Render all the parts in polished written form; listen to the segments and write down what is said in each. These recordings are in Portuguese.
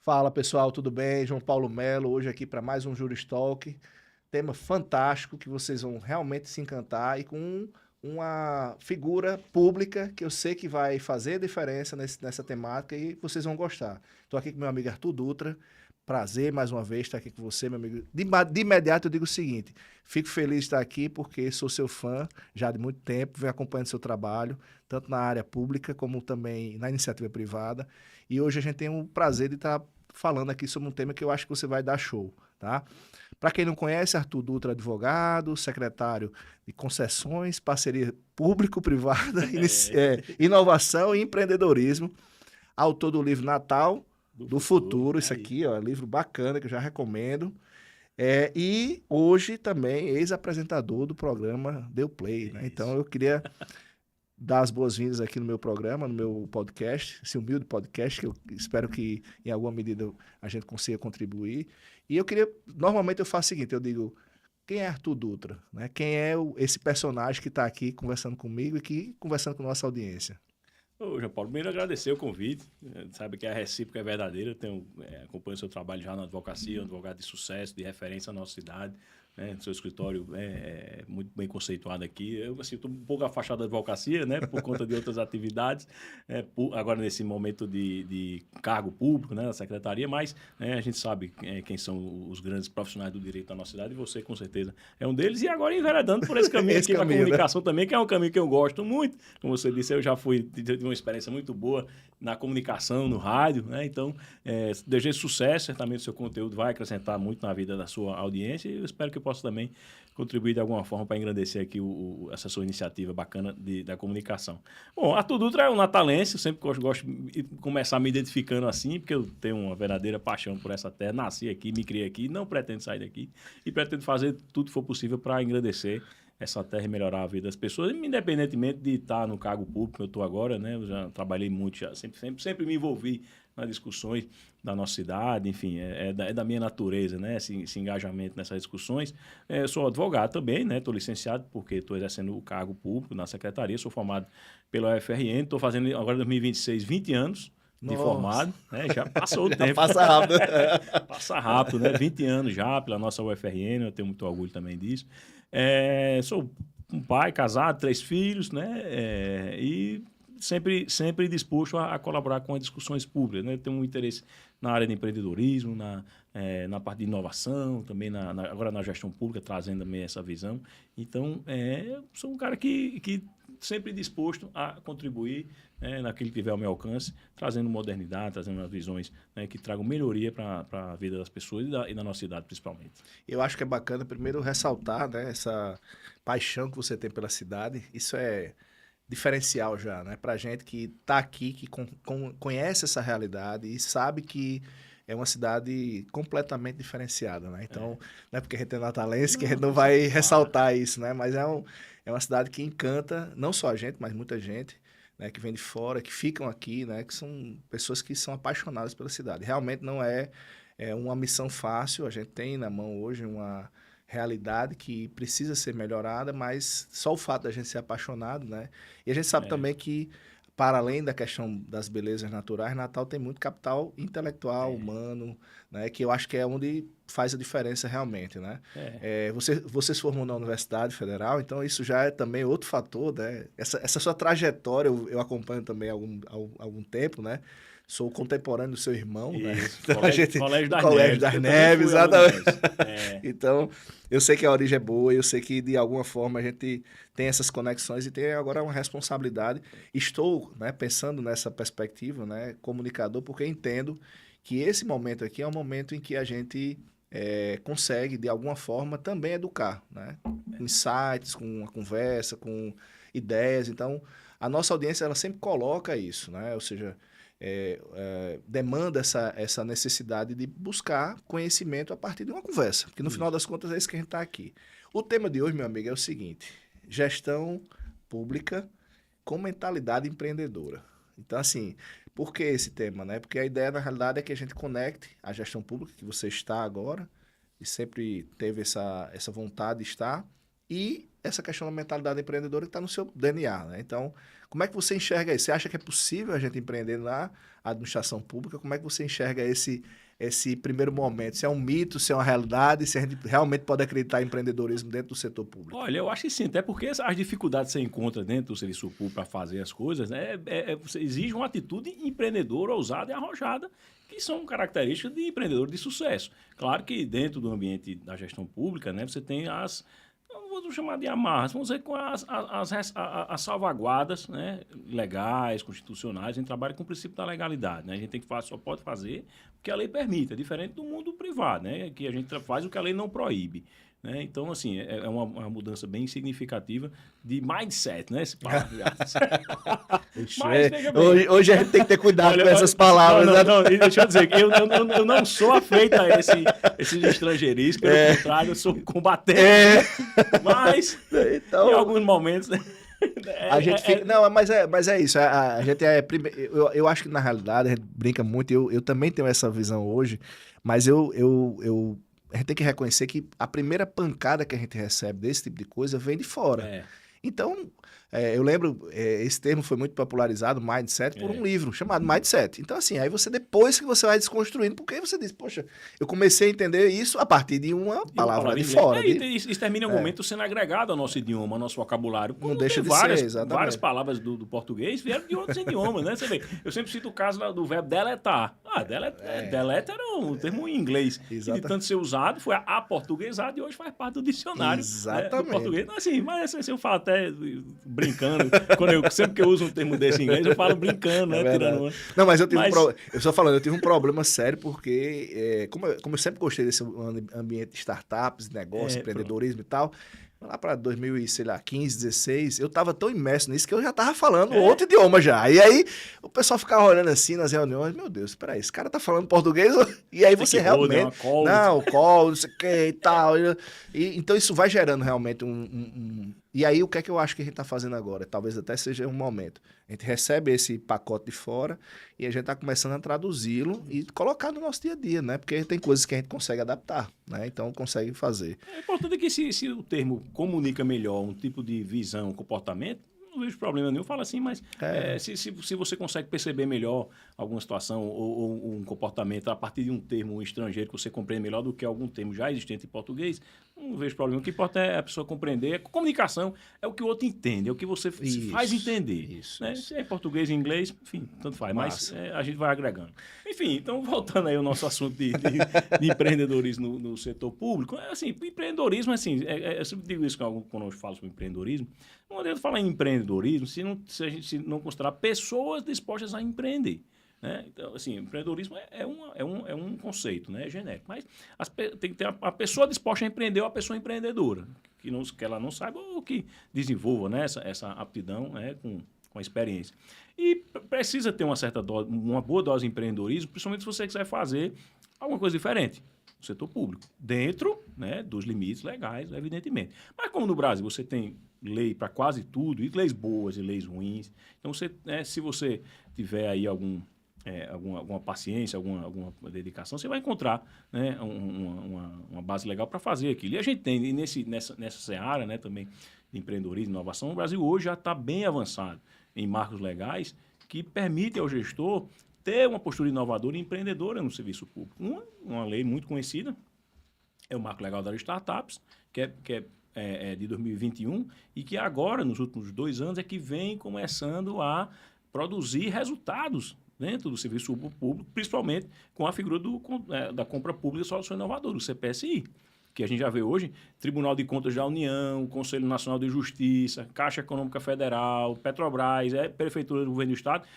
Fala pessoal, tudo bem? João Paulo Melo, hoje aqui para mais um Juris Talk. Tema fantástico que vocês vão realmente se encantar e com uma figura pública que eu sei que vai fazer diferença nessa temática e vocês vão gostar. Estou aqui com meu amigo Arthur Dutra. Prazer mais uma vez estar aqui com você, meu amigo. De imediato eu digo o seguinte: fico feliz de estar aqui porque sou seu fã já de muito tempo, venho acompanhando seu trabalho, tanto na área pública como também na iniciativa privada. E hoje a gente tem o prazer de estar falando aqui sobre um tema que eu acho que você vai dar show, tá? Para quem não conhece, Arthur Dutra, advogado, secretário de concessões, parceria público-privada, inovação e empreendedorismo, autor do livro Natal do Futuro, isso aqui, ó, livro bacana que eu já recomendo. E hoje também ex-apresentador do programa Deu Play, né? Então eu queria dar as boas-vindas aqui no meu programa, no meu podcast, esse humilde podcast, que eu espero que em alguma medida a gente consiga contribuir. E eu queria, normalmente eu faço o seguinte, eu digo, quem é Arthur Dutra? Né? Quem é esse personagem que está aqui conversando comigo e que conversando com a nossa audiência? Ô, João Paulo, primeiro agradecer o convite. Sabe que a recíproca é verdadeira. Acompanho o seu trabalho já na advocacia, um advogado de sucesso, de referência na nossa cidade. Né? Seu escritório é muito bem conceituado aqui. Eu assim, estou um pouco afastado da advocacia, né? Por conta de outras atividades. Agora, nesse momento de cargo público, né? Na secretaria, mas a gente sabe quem são os grandes profissionais do direito da nossa cidade e você, com certeza, é um deles. E agora enveredando por esse caminho aqui, caminho, na comunicação, né? Também, que é um caminho que eu gosto muito. Como você disse, eu já tive uma experiência muito boa na comunicação, no rádio, né? Então, desejo sucesso, certamente o seu conteúdo vai acrescentar muito na vida da sua audiência e eu espero que eu possa também contribuir de alguma forma para engrandecer aqui essa sua iniciativa bacana da comunicação. Bom, Arthur Dutra é um natalense, eu sempre gosto de começar me identificando assim, porque eu tenho uma verdadeira paixão por essa terra, nasci aqui, me criei aqui, não pretendo sair daqui e pretendo fazer tudo que for possível para engrandecer essa terra e melhorar a vida das pessoas, independentemente de estar no cargo público que eu estou agora, né? Eu já trabalhei muito, sempre me envolvi nas discussões da nossa cidade, enfim, é da minha natureza, né? Esse engajamento nessas discussões. Eu sou advogado também, né? Estou licenciado porque estou exercendo o cargo público na secretaria, sou formado pela UFRN, estou fazendo agora em 2026 20 anos de formado, né? Já passou o tempo. Passa rápido. Passa rápido, né? 20 anos já pela nossa UFRN, eu tenho muito orgulho também disso. Sou um pai casado, 3 filhos, né? E sempre disposto a colaborar com as discussões públicas, né? Tenho um interesse na área de empreendedorismo, na parte de inovação, também agora na gestão pública, trazendo também essa visão. Então, sou um cara que sempre disposto a contribuir naquilo que tiver ao meu alcance, trazendo modernidade, trazendo as visões que tragam melhoria para a vida das pessoas e da nossa cidade, principalmente. Eu acho que é bacana, primeiro, ressaltar, né, essa paixão que você tem pela cidade. Isso é diferencial já, né? Pra gente que tá aqui, que conhece essa realidade e sabe que é uma cidade completamente diferenciada, né? Então, não é porque a gente é natalense que a gente não vai ressaltar isso, né? Mas é uma cidade que encanta não só a gente, mas muita gente, né? Que vem de fora, que ficam aqui, né? Que são pessoas que são apaixonadas pela cidade. Realmente não é uma missão fácil, a gente tem na mão hoje uma realidade que precisa ser melhorada, mas só o fato da gente ser apaixonado, né? E a gente sabe também que, para além da questão das belezas naturais, Natal tem muito capital intelectual, humano, né? Que eu acho que é onde faz a diferença realmente, né? Você se formou na Universidade Federal, então isso já é também outro fator, né? Essa sua trajetória eu acompanho também há algum tempo, né? Sou contemporâneo do seu irmão, né? Então, Colégio das Neves, exatamente. Então, eu sei que a origem é boa, eu sei que de alguma forma a gente tem essas conexões e tem agora uma responsabilidade. Estou, né, pensando nessa perspectiva, né, comunicador, porque entendo que esse momento aqui é um momento em que a gente consegue, de alguma forma, também educar, né? Com insights, com uma conversa, com ideias. Então, a nossa audiência ela sempre coloca isso, né? Ou seja, demanda essa necessidade de buscar conhecimento a partir de uma conversa, porque no final das contas é isso que a gente está aqui. O tema de hoje, meu amigo, é o seguinte: gestão pública com mentalidade empreendedora. Então, assim, por que esse tema, né? Porque a ideia, na realidade, é que a gente conecte a gestão pública, que você está agora, e sempre teve essa vontade de estar, e essa questão da mentalidade empreendedora que está no seu DNA, né? Então, como é que você enxerga isso? Você acha que é possível a gente empreender na administração pública? Como é que você enxerga esse primeiro momento? Se é um mito, se é uma realidade, se a gente realmente pode acreditar em empreendedorismo dentro do setor público? Olha, eu acho que sim, até porque as dificuldades que você encontra dentro do serviço público para fazer as coisas, né, você exige uma atitude empreendedora, ousada e arrojada, que são características de empreendedor de sucesso. Claro que dentro do ambiente da gestão pública, né, você tem não vou chamar de amarras, vamos dizer com as salvaguardas, né, legais, constitucionais. A gente trabalha com o princípio da legalidade, né? A gente tem que só pode fazer o que a lei permite, é diferente do mundo privado, né, que a gente faz o que a lei não proíbe. Né? Então, assim, é uma mudança bem significativa de mindset, né? Esse Mas, hoje a gente tem que ter cuidado com essas palavras. Não, deixa eu dizer que eu não sou afeito a esses estrangeirismos, pelo contrário, eu sou combatente. Mas, então, em alguns momentos... A gente fica... Não, mas é isso. A gente eu acho que, na realidade, a gente brinca muito. Eu também tenho essa visão hoje, mas a gente tem que reconhecer que a primeira pancada que a gente recebe desse tipo de coisa vem de fora. Então, eu lembro, esse termo foi muito popularizado, mindset, por um livro chamado Mindset. Então, assim, aí depois que você vai desconstruindo, porque você diz, poxa, eu comecei a entender isso a partir de uma palavra de fora. Isso termina em algum momento sendo agregado ao nosso idioma, ao nosso vocabulário. Não deixa de ser, exatamente. Várias palavras do português vieram de outros idiomas, né? Você vê, eu sempre cito o caso do verbo deletar. Deleta era um termo em inglês. E de tanto ser usado, foi aportuguesado e hoje faz parte do dicionário. Exatamente. Do português. Assim, mas assim, eu falo até brincando. Sempre que eu uso um termo desse em inglês, eu falo brincando, né? Tirando uma. Não, mas eu estou falando, eu tive um problema sério porque, como eu sempre gostei desse ambiente de startups, negócios, empreendedorismo e tal, lá para 2015, 16, eu estava tão imerso nisso que eu já estava falando outro idioma já. E aí o pessoal ficava olhando assim nas reuniões, meu Deus, espera aí, esse cara tá falando português? E aí você realmente... Não, call, não sei o que e tal. Então isso vai gerando realmente E aí o que é que eu acho que a gente está fazendo agora? Talvez até seja um momento. A gente recebe esse pacote de fora e a gente está começando a traduzi-lo e colocar no nosso dia a dia, né? Porque tem coisas que a gente consegue adaptar, né? Então consegue fazer. É importante que se o termo comunica melhor um tipo de visão, comportamento, não vejo problema nenhum. Fala assim, mas se você consegue perceber melhor alguma situação ou um comportamento a partir de um termo estrangeiro que você compreende melhor do que algum termo já existente em português, não vejo problema. O que importa é a pessoa compreender. A comunicação é o que o outro entende, é o que você faz entender. Isso. Se é português, inglês, enfim, tanto faz. Mas a gente vai agregando. Enfim, então voltando aí ao nosso assunto de empreendedorismo no setor público, assim, empreendedorismo, assim, eu sempre digo isso quando eu falo sobre empreendedorismo, não adianta falar em empreendedorismo se a gente não considerar pessoas dispostas a empreender. Né? Então, assim, empreendedorismo é um conceito, né? É genérico, mas tem que ter a pessoa disposta a empreender ou a pessoa empreendedora, que ela não saiba ou que desenvolva, né, essa aptidão, né, com a experiência. E precisa ter uma boa dose de empreendedorismo, principalmente se você quiser fazer alguma coisa diferente no setor público, dentro, né, dos limites legais, evidentemente. Mas como no Brasil você tem lei para quase tudo, e leis boas e leis ruins, então se você tiver aí alguma paciência, alguma dedicação, você vai encontrar, né, uma base legal para fazer aquilo. E a gente tem, nessa seara, né, também de empreendedorismo e inovação, o Brasil hoje já está bem avançado em marcos legais que permitem ao gestor ter uma postura inovadora e empreendedora no serviço público. Uma lei muito conhecida é o Marco Legal das Startups, que é de 2021 e que agora, nos últimos 2 anos, é que vem começando a produzir resultados dentro do serviço público, principalmente com a figura da compra pública e solução inovadora, o CPSI, que a gente já vê hoje, Tribunal de Contas da União, Conselho Nacional de Justiça, Caixa Econômica Federal, Petrobras, Prefeitura do Governo do Estado,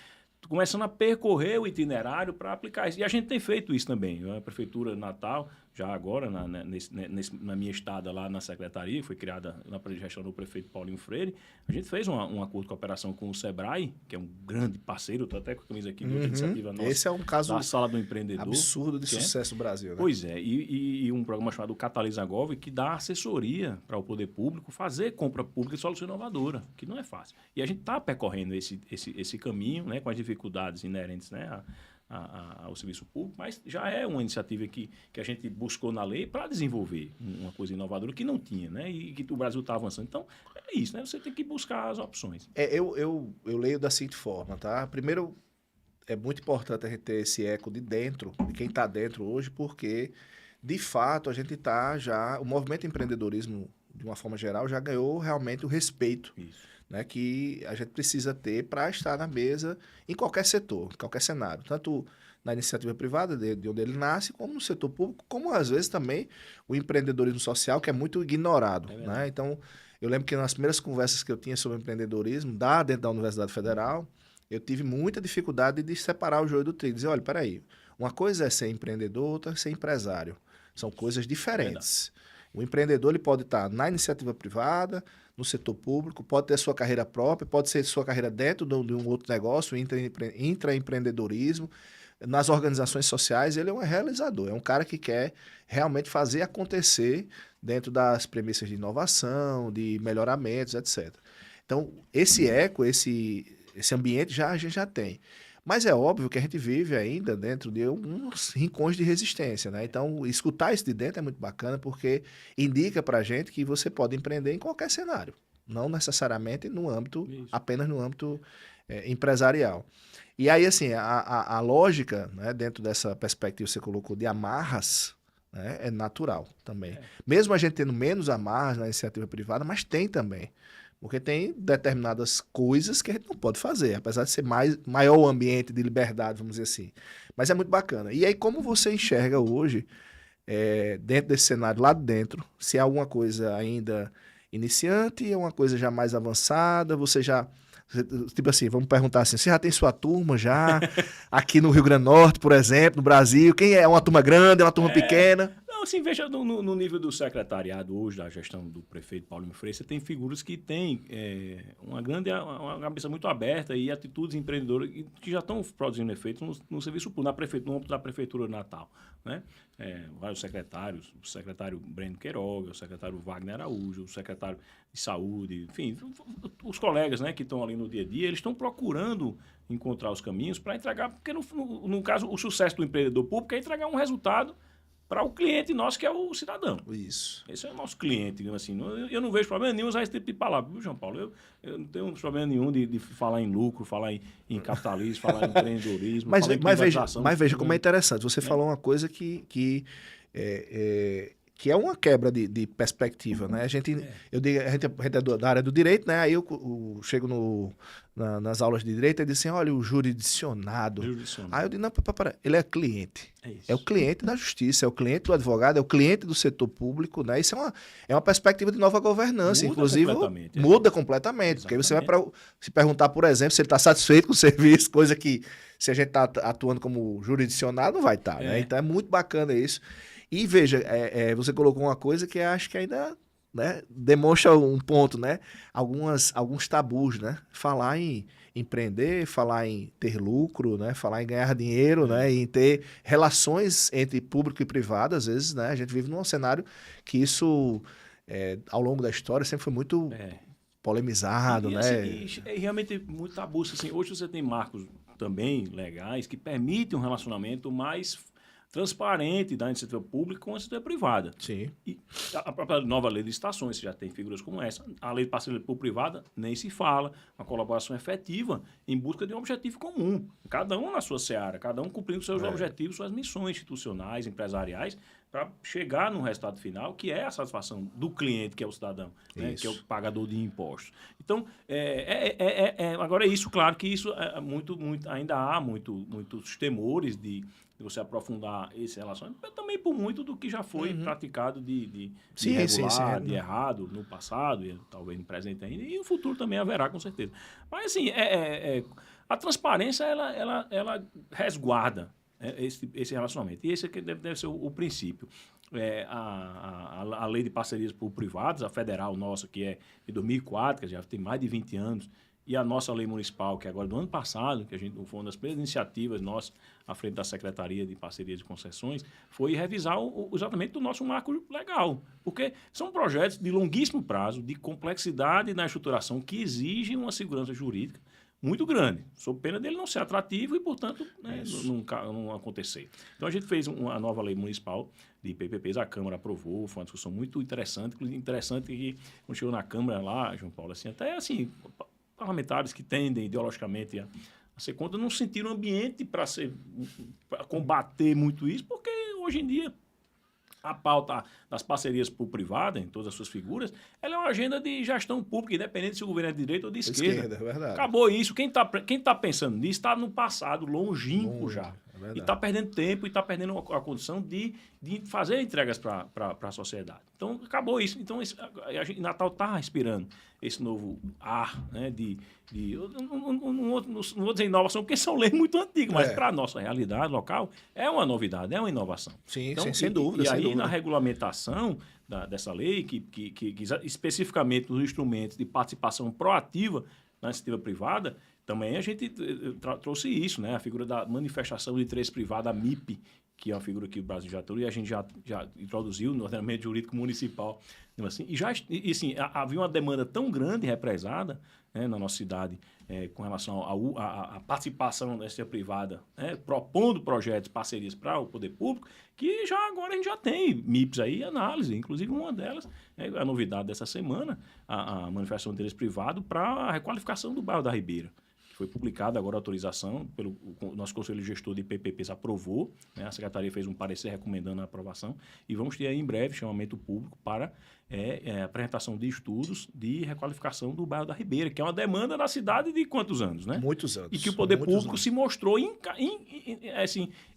começando a percorrer o itinerário para aplicar isso. E a gente tem feito isso também. A Prefeitura de Natal, já agora, na minha estada lá na Secretaria, que foi criada na gestão do prefeito Paulinho Freire, a gente fez um acordo de cooperação com o SEBRAE, que é um grande parceiro, estou até com a camisa aqui de outra iniciativa nossa. Esse é um caso da Sala do Empreendedor. Absurdo de sucesso no Brasil. Né? Pois é, e um programa chamado Catalisa Gov, que dá assessoria para o poder público fazer compra pública e solução inovadora, que não é fácil. E a gente está percorrendo esse caminho, né, com as dificuldades inerentes, né, ao serviço público, mas já é uma iniciativa que a gente buscou na lei para desenvolver uma coisa inovadora que não tinha, né? E que o Brasil está avançando. Então, é isso, né? Você tem que buscar as opções. Eu leio da seguinte forma, tá? Primeiro, é muito importante a gente ter esse eco de dentro, de quem está dentro hoje, porque, de fato, a gente está já... O movimento empreendedorismo, de uma forma geral, já ganhou realmente o respeito, né, que a gente precisa ter para estar na mesa em qualquer setor, em qualquer cenário. Tanto na iniciativa privada, de onde ele nasce, como no setor público, como às vezes também o empreendedorismo social, que é muito ignorado. Né? Então, eu lembro que nas primeiras conversas que eu tinha sobre empreendedorismo, dentro da Universidade Federal, eu tive muita dificuldade de separar o joio do trigo. Dizer, olha, peraí, uma coisa é ser empreendedor, outra é ser empresário. São coisas diferentes. O empreendedor ele pode estar na iniciativa privada, no setor público, pode ter sua carreira própria, pode ser sua carreira dentro de um outro negócio, intraempreendedorismo. Nas organizações sociais, ele é um realizador, é um cara que quer realmente fazer acontecer dentro das premissas de inovação, de melhoramentos, etc. Então, esse eco, esse ambiente a gente já tem. Mas é óbvio que a gente vive ainda dentro de alguns rincões de resistência, né? Então, escutar isso de dentro é muito bacana porque indica para a gente que você pode empreender em qualquer cenário, não necessariamente apenas no âmbito empresarial. E aí, assim, a lógica, né, dentro dessa perspectiva que você colocou de amarras, né, é natural também. Mesmo a gente tendo menos amarras na iniciativa privada, mas tem também. Porque tem determinadas coisas que a gente não pode fazer, apesar de ser maior o ambiente de liberdade, vamos dizer assim. Mas é muito bacana. E aí, como você enxerga hoje, dentro desse cenário, lá dentro, se é alguma coisa ainda iniciante, é uma coisa já mais avançada, você já... Tipo assim, vamos perguntar assim, você já tem sua turma já? Aqui no Rio Grande do Norte, por exemplo, no Brasil, quem é? Uma turma grande, é uma turma pequena? Assim, veja, no nível do secretariado hoje, da gestão do prefeito Paulinho Freire, você tem figuras que têm uma cabeça muito aberta e atitudes empreendedoras que já estão produzindo efeitos no serviço público, no âmbito da Prefeitura de Natal. Né? Vários secretários, o secretário Breno Queiroga, o secretário Wagner Araújo, o secretário de Saúde, enfim, os colegas, né, que estão ali no dia a dia, eles estão procurando encontrar os caminhos para entregar, porque no caso, o sucesso do empreendedor público é entregar um resultado para o cliente nosso, que é o cidadão. Isso. Esse é o nosso cliente, digamos assim. Eu não vejo problema nenhum usar esse tipo de palavra, viu, João Paulo? Eu não tenho problema nenhum de falar em lucro, falar em capitalismo, falar em empreendedorismo, mas veja como é interessante. Você falou uma coisa que é uma quebra de perspectiva, né? A gente é da área do direito, né? Aí eu chego nas aulas de direito e digo assim, olha, o jurisdicionado. Aí eu digo, não, ele é cliente. É o cliente da justiça, é o cliente do advogado, é o cliente do setor público, né? Isso é uma perspectiva de nova governança, inclusive muda completamente. Porque aí você vai se perguntar, por exemplo, se ele está satisfeito com o serviço, coisa que se a gente está atuando como jurisdicionado, não vai estar, né? Então é muito bacana isso. E veja, você colocou uma coisa que acho que ainda, né, demonstra um ponto, né? Alguns tabus, né? Falar em empreender, falar em ter lucro, né? Falar em ganhar dinheiro, né? Em ter relações entre público e privado, às vezes, né? A gente vive num cenário que isso, ao longo da história, sempre foi muito polemizado, né? Assim, é realmente muito tabu. Assim, hoje você tem marcos também legais que permitem um relacionamento mais transparente da iniciativa pública com a iniciativa privada. Sim. E a própria nova lei de licitações, você já tem figuras como essa. A lei de parceria público-privada nem se fala. Uma colaboração efetiva em busca de um objetivo comum. Cada um na sua seara, cada um cumprindo seus objetivos, suas missões institucionais, empresariais, para chegar no resultado final, que é a satisfação do cliente, que é o cidadão, né, que é o pagador de impostos. Então, agora isso, claro que isso ainda há muitos temores de você aprofundar esse relacionamento, mas também por muito do que já foi praticado de irregular, de errado no passado, e talvez no presente ainda, e no futuro também haverá, com certeza. Mas, assim, a transparência, ela resguarda esse relacionamento. E esse aqui deve ser o princípio. A lei de parcerias público-privadas, a federal nossa, que é de 2004, que já tem mais de 20 anos, e a nossa lei municipal, que é agora do ano passado, que foi uma das primeiras iniciativas nossas à frente da Secretaria de Parcerias e Concessões, foi revisar exatamente o nosso marco legal. Porque são projetos de longuíssimo prazo, de complexidade na estruturação, que exigem uma segurança jurídica muito grande, sob pena dele não ser atrativo e, portanto, né, não acontecer. Então, a gente fez uma nova lei municipal de PPPs, a Câmara aprovou, foi uma discussão muito interessante que quando chegou na Câmara lá, João Paulo, assim, até assim, parlamentares que tendem ideologicamente a ser contra, não sentiram ambiente para combater muito isso, porque hoje em dia a pauta das parcerias público-privada, em todas as suas figuras, ela é uma agenda de gestão pública, independente se o governo é de direita ou de esquerda. É verdade. Acabou isso. Quem tá pensando nisso está no passado, longínquo já. E está perdendo tempo e está perdendo a condição de fazer entregas para a sociedade. Então, acabou isso. Então, Natal está respirando esse novo ar, né, não vou dizer inovação, porque são leis muito antigas, mas para a nossa realidade local é uma novidade, é uma inovação. Sim, então, sem dúvida. E aí, sem dúvida. na regulamentação dessa lei, que especificamente os instrumentos de participação proativa na iniciativa privada, também a gente trouxe isso, né? A figura da manifestação de interesse privado, a MIP, que é uma figura que o Brasil já tem, e a gente já introduziu no ordenamento jurídico municipal. Assim, assim, havia uma demanda tão grande e represada, né, na nossa cidade com relação à participação da iniciativa privada, né, propondo projetos, parcerias para o poder público, que agora a gente já tem MIPs aí em análise, inclusive uma delas, a novidade dessa semana, a manifestação de interesse privado para a requalificação do bairro da Ribeira. Foi publicada agora a autorização, o nosso Conselho Gestor de PPPs aprovou, né? A Secretaria fez um parecer recomendando a aprovação e vamos ter aí em breve chamamento público para apresentação de estudos de requalificação do bairro da Ribeira, que é uma demanda da cidade de quantos anos, né? Muitos anos. E que o poder público se mostrou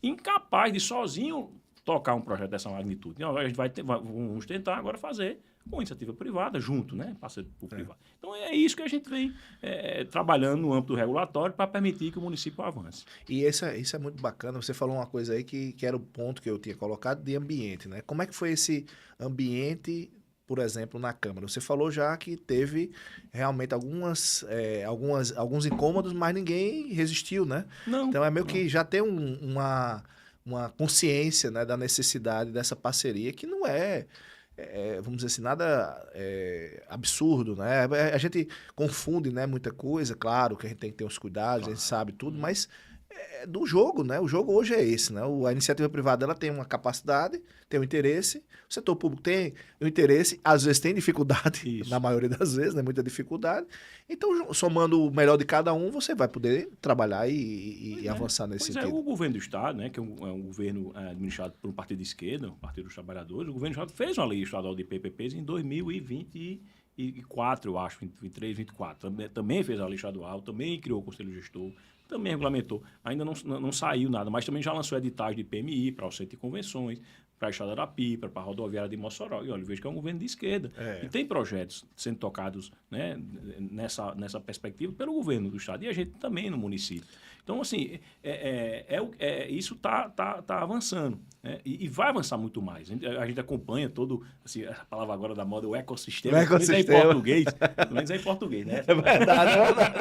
incapaz de sozinho tocar um projeto dessa magnitude. Então, a gente vamos tentar agora fazer com iniciativa privada, junto, né? Parceiro público-privado. Então, é isso que a gente vem trabalhando no âmbito regulatório para permitir que o município avance. E isso é muito bacana. Você falou uma coisa aí que era o ponto que eu tinha colocado de ambiente, né? Como é que foi esse ambiente, por exemplo, na Câmara? Você falou já que teve realmente alguns incômodos, mas ninguém resistiu, né? Não. Então, é meio que já tem uma consciência, né, da necessidade dessa parceria, que não vamos dizer assim, nada absurdo, né? A gente confunde, né, muita coisa, claro que a gente tem que ter uns cuidados, a gente sabe tudo, mas do jogo, né? O jogo hoje é esse, né? A iniciativa privada, ela tem uma capacidade, tem um interesse, o setor público tem um interesse, às vezes tem dificuldade, na maioria das vezes, né? Muita dificuldade. Então, somando o melhor de cada um, você vai poder trabalhar e avançar nesse sentido. O governo do Estado, né, que é um governo administrado por um partido de esquerda, o Partido dos Trabalhadores, o governo do Estado fez uma lei estadual de PPPs em 2024, eu acho, 23, 24. Também fez a lei estadual, também criou o Conselho Gestor, também regulamentou. Ainda não saiu nada, mas também já lançou editais de PMI para o centro de convenções, para a Estrada da Pipa, para a rodoviária de Mossoró. E olha, eu vejo que é um governo de esquerda. E tem projetos sendo tocados, né, nessa perspectiva pelo governo do Estado e a gente também no município. Então, assim, isso está avançando, né? E vai avançar muito mais. A gente acompanha todo, assim, a palavra agora da moda, o ecossistema. Pelo menos é em português, né? É verdade, é verdade.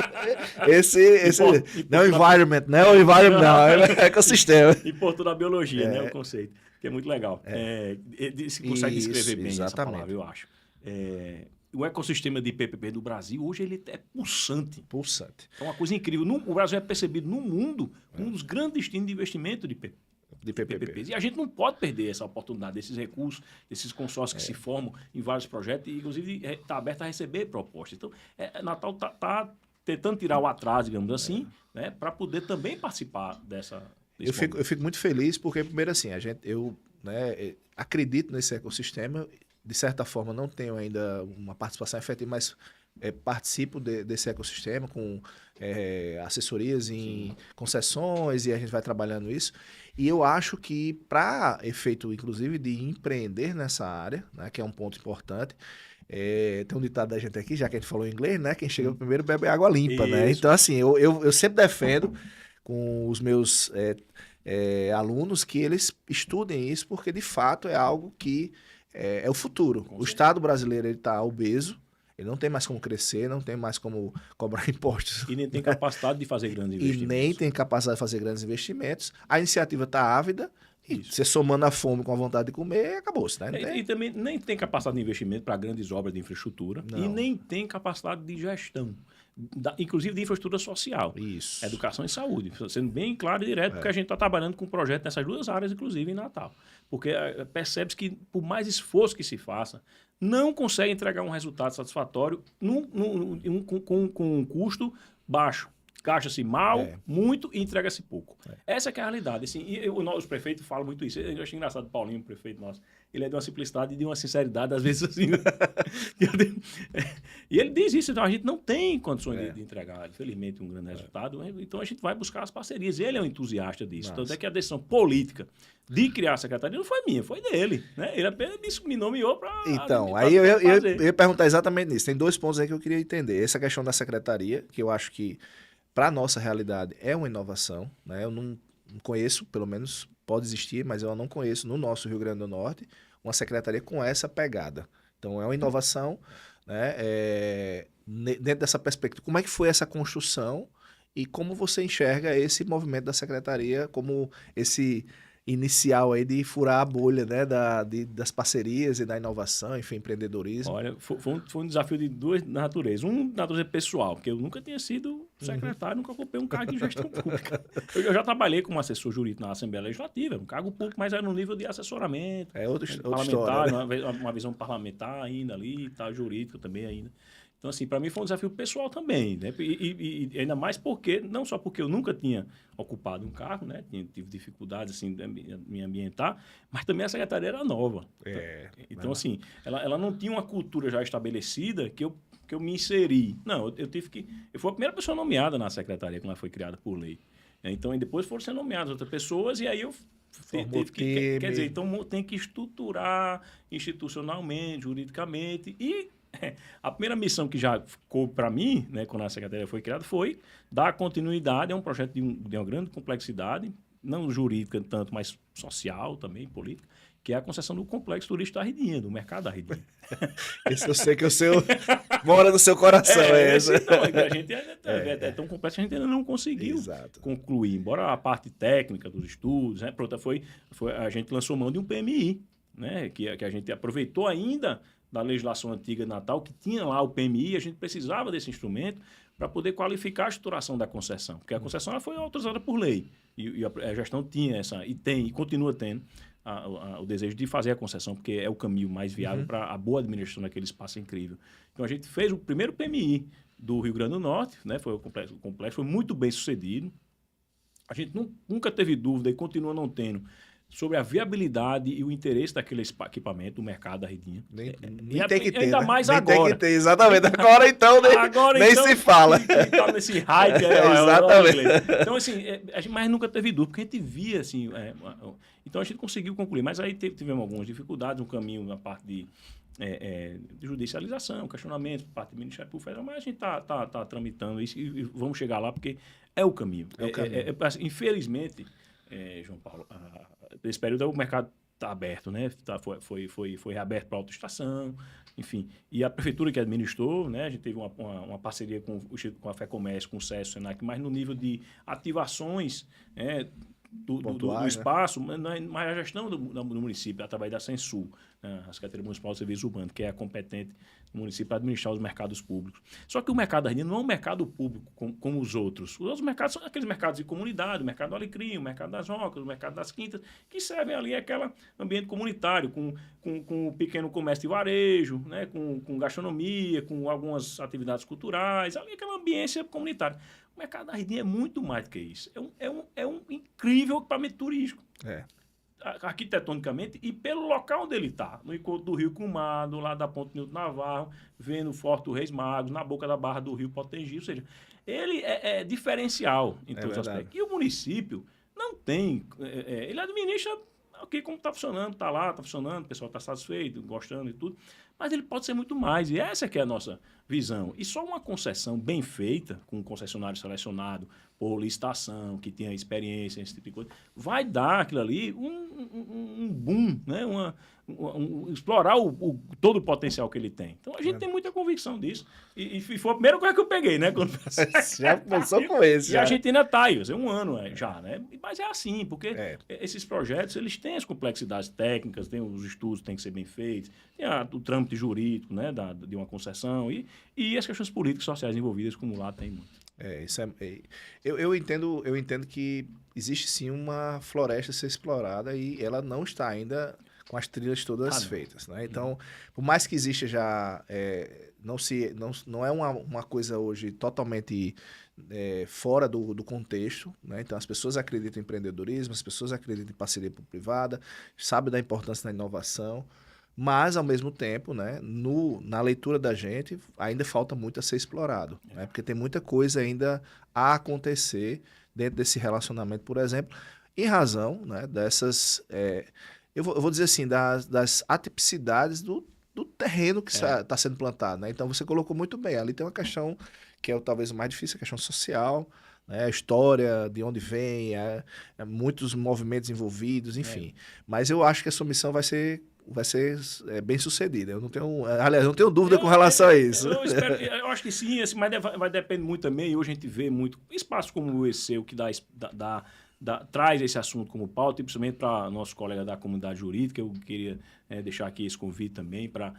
Esse não é environment, não é o environment, não, é ecossistema. Importou da biologia, né, o conceito, que é muito legal. Se consegue descrever bem essa palavra, eu acho. O ecossistema de PPP do Brasil, hoje, ele é pulsante. Pulsante. É uma coisa incrível. O Brasil é percebido no mundo um dos grandes destinos de investimento de PPPs. E a gente não pode perder essa oportunidade, desses recursos, desses consórcios que se formam em vários projetos, e, inclusive, está aberto a receber propostas. Então, Natal está tentando tirar o atraso, digamos assim, né, para poder também participar desse eu fico muito feliz porque, primeiro, assim, eu acredito nesse ecossistema. De certa forma, não tenho ainda uma participação efetiva, mas participo desse ecossistema com assessorias em concessões, e a gente vai trabalhando isso. E eu acho que, para efeito, inclusive, de empreender nessa área, né, que é um ponto importante, tem um ditado da gente aqui, já que a gente falou em inglês, né? Quem chega primeiro bebe água limpa, né? Então, assim, eu sempre defendo com os meus alunos que eles estudem isso, porque, de fato, é algo que é o futuro. O Estado brasileiro está obeso, Ele não tem mais como crescer, não tem mais como cobrar impostos. E nem tem capacidade de fazer grandes investimentos. E nem tem capacidade de fazer grandes investimentos. A iniciativa está ávida, e você somando a fome com a vontade de comer, acabou-se, né? E também nem tem capacidade de investimento para grandes obras de infraestrutura. Não. E nem tem capacidade de gestão, inclusive de infraestrutura social. Isso. Educação e saúde. Sendo bem claro e direto, porque a gente está trabalhando com um projeto nessas duas áreas, inclusive em Natal. Porque percebe-se que, por mais esforço que se faça, não consegue entregar um resultado satisfatório com um custo baixo. Gasta-se mal, muito e entrega-se pouco. Essa que é a realidade. Assim, e os prefeitos falam muito isso. Eu acho engraçado o Paulinho, o prefeito nosso. Ele é de uma simplicidade e de uma sinceridade, às vezes assim. E ele diz isso. Então, a gente não tem condições de entregar, infelizmente, um grande resultado. Então, a gente vai buscar as parcerias. Ele é um entusiasta disso. Tanto é que a decisão política de criar a secretaria não foi minha, foi dele. Né? Ele apenas me nomeou para... Então, aí eu ia perguntar exatamente nisso. Tem 2 pontos aí que eu queria entender. Essa questão da secretaria, que eu acho que para a nossa realidade é uma inovação, né? Eu não conheço, pelo menos pode existir, mas eu não conheço no nosso Rio Grande do Norte uma secretaria com essa pegada. Então é uma inovação, né? Dentro dessa perspectiva. Como é que foi essa construção e como você enxerga esse movimento da secretaria como esse inicial aí de furar a bolha, né, das parcerias e da inovação, enfim, empreendedorismo? Olha, foi um desafio de duas naturezas. Um, natureza pessoal, porque eu nunca tinha sido secretário, nunca ocupei um cargo de gestão pública. Eu já trabalhei como assessor jurídico na Assembleia Legislativa, um cargo público, mas era no nível de assessoramento. Outra parlamentar, história, né? uma visão parlamentar ainda ali, tá, jurídica também ainda. Então, assim, para mim foi um desafio pessoal também, né? E ainda mais porque, não só porque eu nunca tinha ocupado um cargo, né? Tive dificuldades, assim, de me ambientar, mas também a secretaria era nova. Então, assim, ela não tinha uma cultura já estabelecida que eu me inseri. Não, eu fui a primeira pessoa nomeada na secretaria quando ela foi criada por lei. Então, e depois foram sendo nomeadas outras pessoas e aí eu tive que... Quer dizer, então tem que estruturar institucionalmente, juridicamente e... A primeira missão que já ficou para mim, né, quando a secretaria foi criada, foi dar continuidade a um projeto de uma grande complexidade, não jurídica tanto, mas social também, política, que é a concessão do complexo turístico da Ridinha, do mercado da Ridinha. Esse eu sei que o seu mora no seu coração. A gente é tão complexo que a gente ainda não conseguiu concluir, embora a parte técnica dos estudos, né, pronto, a gente lançou mão de um PMI, né, que a gente aproveitou ainda da legislação antiga de Natal, que tinha lá o PMI, a gente precisava desse instrumento para poder qualificar a estruturação da concessão, porque a concessão ela foi autorizada por lei, e a gestão tinha essa, e continua tendo o desejo de fazer a concessão, porque é o caminho mais viável para a boa administração daquele espaço incrível. Então a gente fez o primeiro PMI do Rio Grande do Norte, né, foi o complexo foi muito bem sucedido, a gente nunca teve dúvida e continua não tendo sobre a viabilidade e o interesse daquele equipamento, do mercado da Ridinha. Nem tem que ter, ainda né? mais nem agora. Tem que ter, exatamente. Agora, então, nem então, se fala. Está nesse hype. Exatamente. Então, assim, mas nunca teve dúvida, porque a gente via, assim... então, a gente conseguiu concluir. Mas aí tivemos algumas dificuldades, um caminho na parte de judicialização, questionamento, parte do Ministério Público Federal, mas a gente está tramitando isso e vamos chegar lá, porque é o caminho. Infelizmente, João Paulo, nesse período o mercado está aberto, né? Foi reaberto para autoestação, enfim. E a prefeitura que administrou, né? A gente teve uma parceria com a FEComércio, com o SESC, Senac, mas no nível de ativações do espaço, né? Mas a gestão do município, através da Censul, né? A Secretaria Municipal de Serviços Urbanos, que é a competente do município para administrar os mercados públicos. Só que o mercado da Ridinha não é um mercado público como os outros. Os outros mercados são aqueles mercados de comunidade, o mercado do Alecrim, o mercado das Rocas, o mercado das Quintas, que servem ali aquele ambiente comunitário, com pequeno comércio de varejo, né? com gastronomia, com algumas atividades culturais, ali aquela ambiência comunitária. O mercado da Ridinha é muito mais do que isso. É um incrível equipamento turístico. Arquitetonicamente e pelo local onde ele está. No encontro do Rio com o mar, do lado da Ponte Nilton Navarro, vendo o Forte do Reis Magos, na boca da Barra do Rio Potengi. Ou seja, ele é diferencial em todos os aspectos. E o município não tem... ele administra... Ok, como está funcionando, está lá, está funcionando, o pessoal está satisfeito, gostando e tudo. mas ele pode ser muito mais. E essa que é a nossa visão. E só uma concessão bem feita, com um concessionário selecionado por licitação, que tenha experiência, esse tipo de coisa, vai dar aquilo ali um boom, né? Explorar todo o potencial que ele tem. Então, a gente tem muita convicção disso. E foi a primeira coisa que eu peguei, né? Quando... Já começou com esse. E a gente ainda está aí, um ano já, né? Mas é assim, porque esses projetos, eles têm as complexidades técnicas, tem os estudos que têm que ser bem feitos, tem o trâmite jurídico, né? De uma concessão e as questões políticas e sociais envolvidas, como lá tem muito. Eu entendo que existe sim uma floresta a ser explorada e ela não está ainda com as trilhas todas feitas, né? Então, por mais que exista já, não é uma coisa hoje totalmente fora do contexto, né? Então, as pessoas acreditam em empreendedorismo, as pessoas acreditam em parceria público-privada, sabem da importância da inovação, mas, ao mesmo tempo, né, na leitura da gente, ainda falta muito a ser explorado, né? Porque tem muita coisa ainda a acontecer dentro desse relacionamento, por exemplo, em razão, né, dessas... eu vou dizer assim, das atipicidades do terreno que está sendo plantado, né? Então, você colocou muito bem. Ali tem uma questão que é talvez o mais difícil, a questão social, né? A história, de onde vem, muitos movimentos envolvidos, enfim. Mas eu acho que a sua missão vai ser bem sucedida. Eu não tenho dúvida com relação a isso. Eu acho que sim, assim, mas vai depender muito também. E hoje a gente vê muito espaço como esse seu, que traz esse assunto como pauta, e principalmente para nossos colegas da comunidade jurídica. Eu queria deixar aqui esse convite também para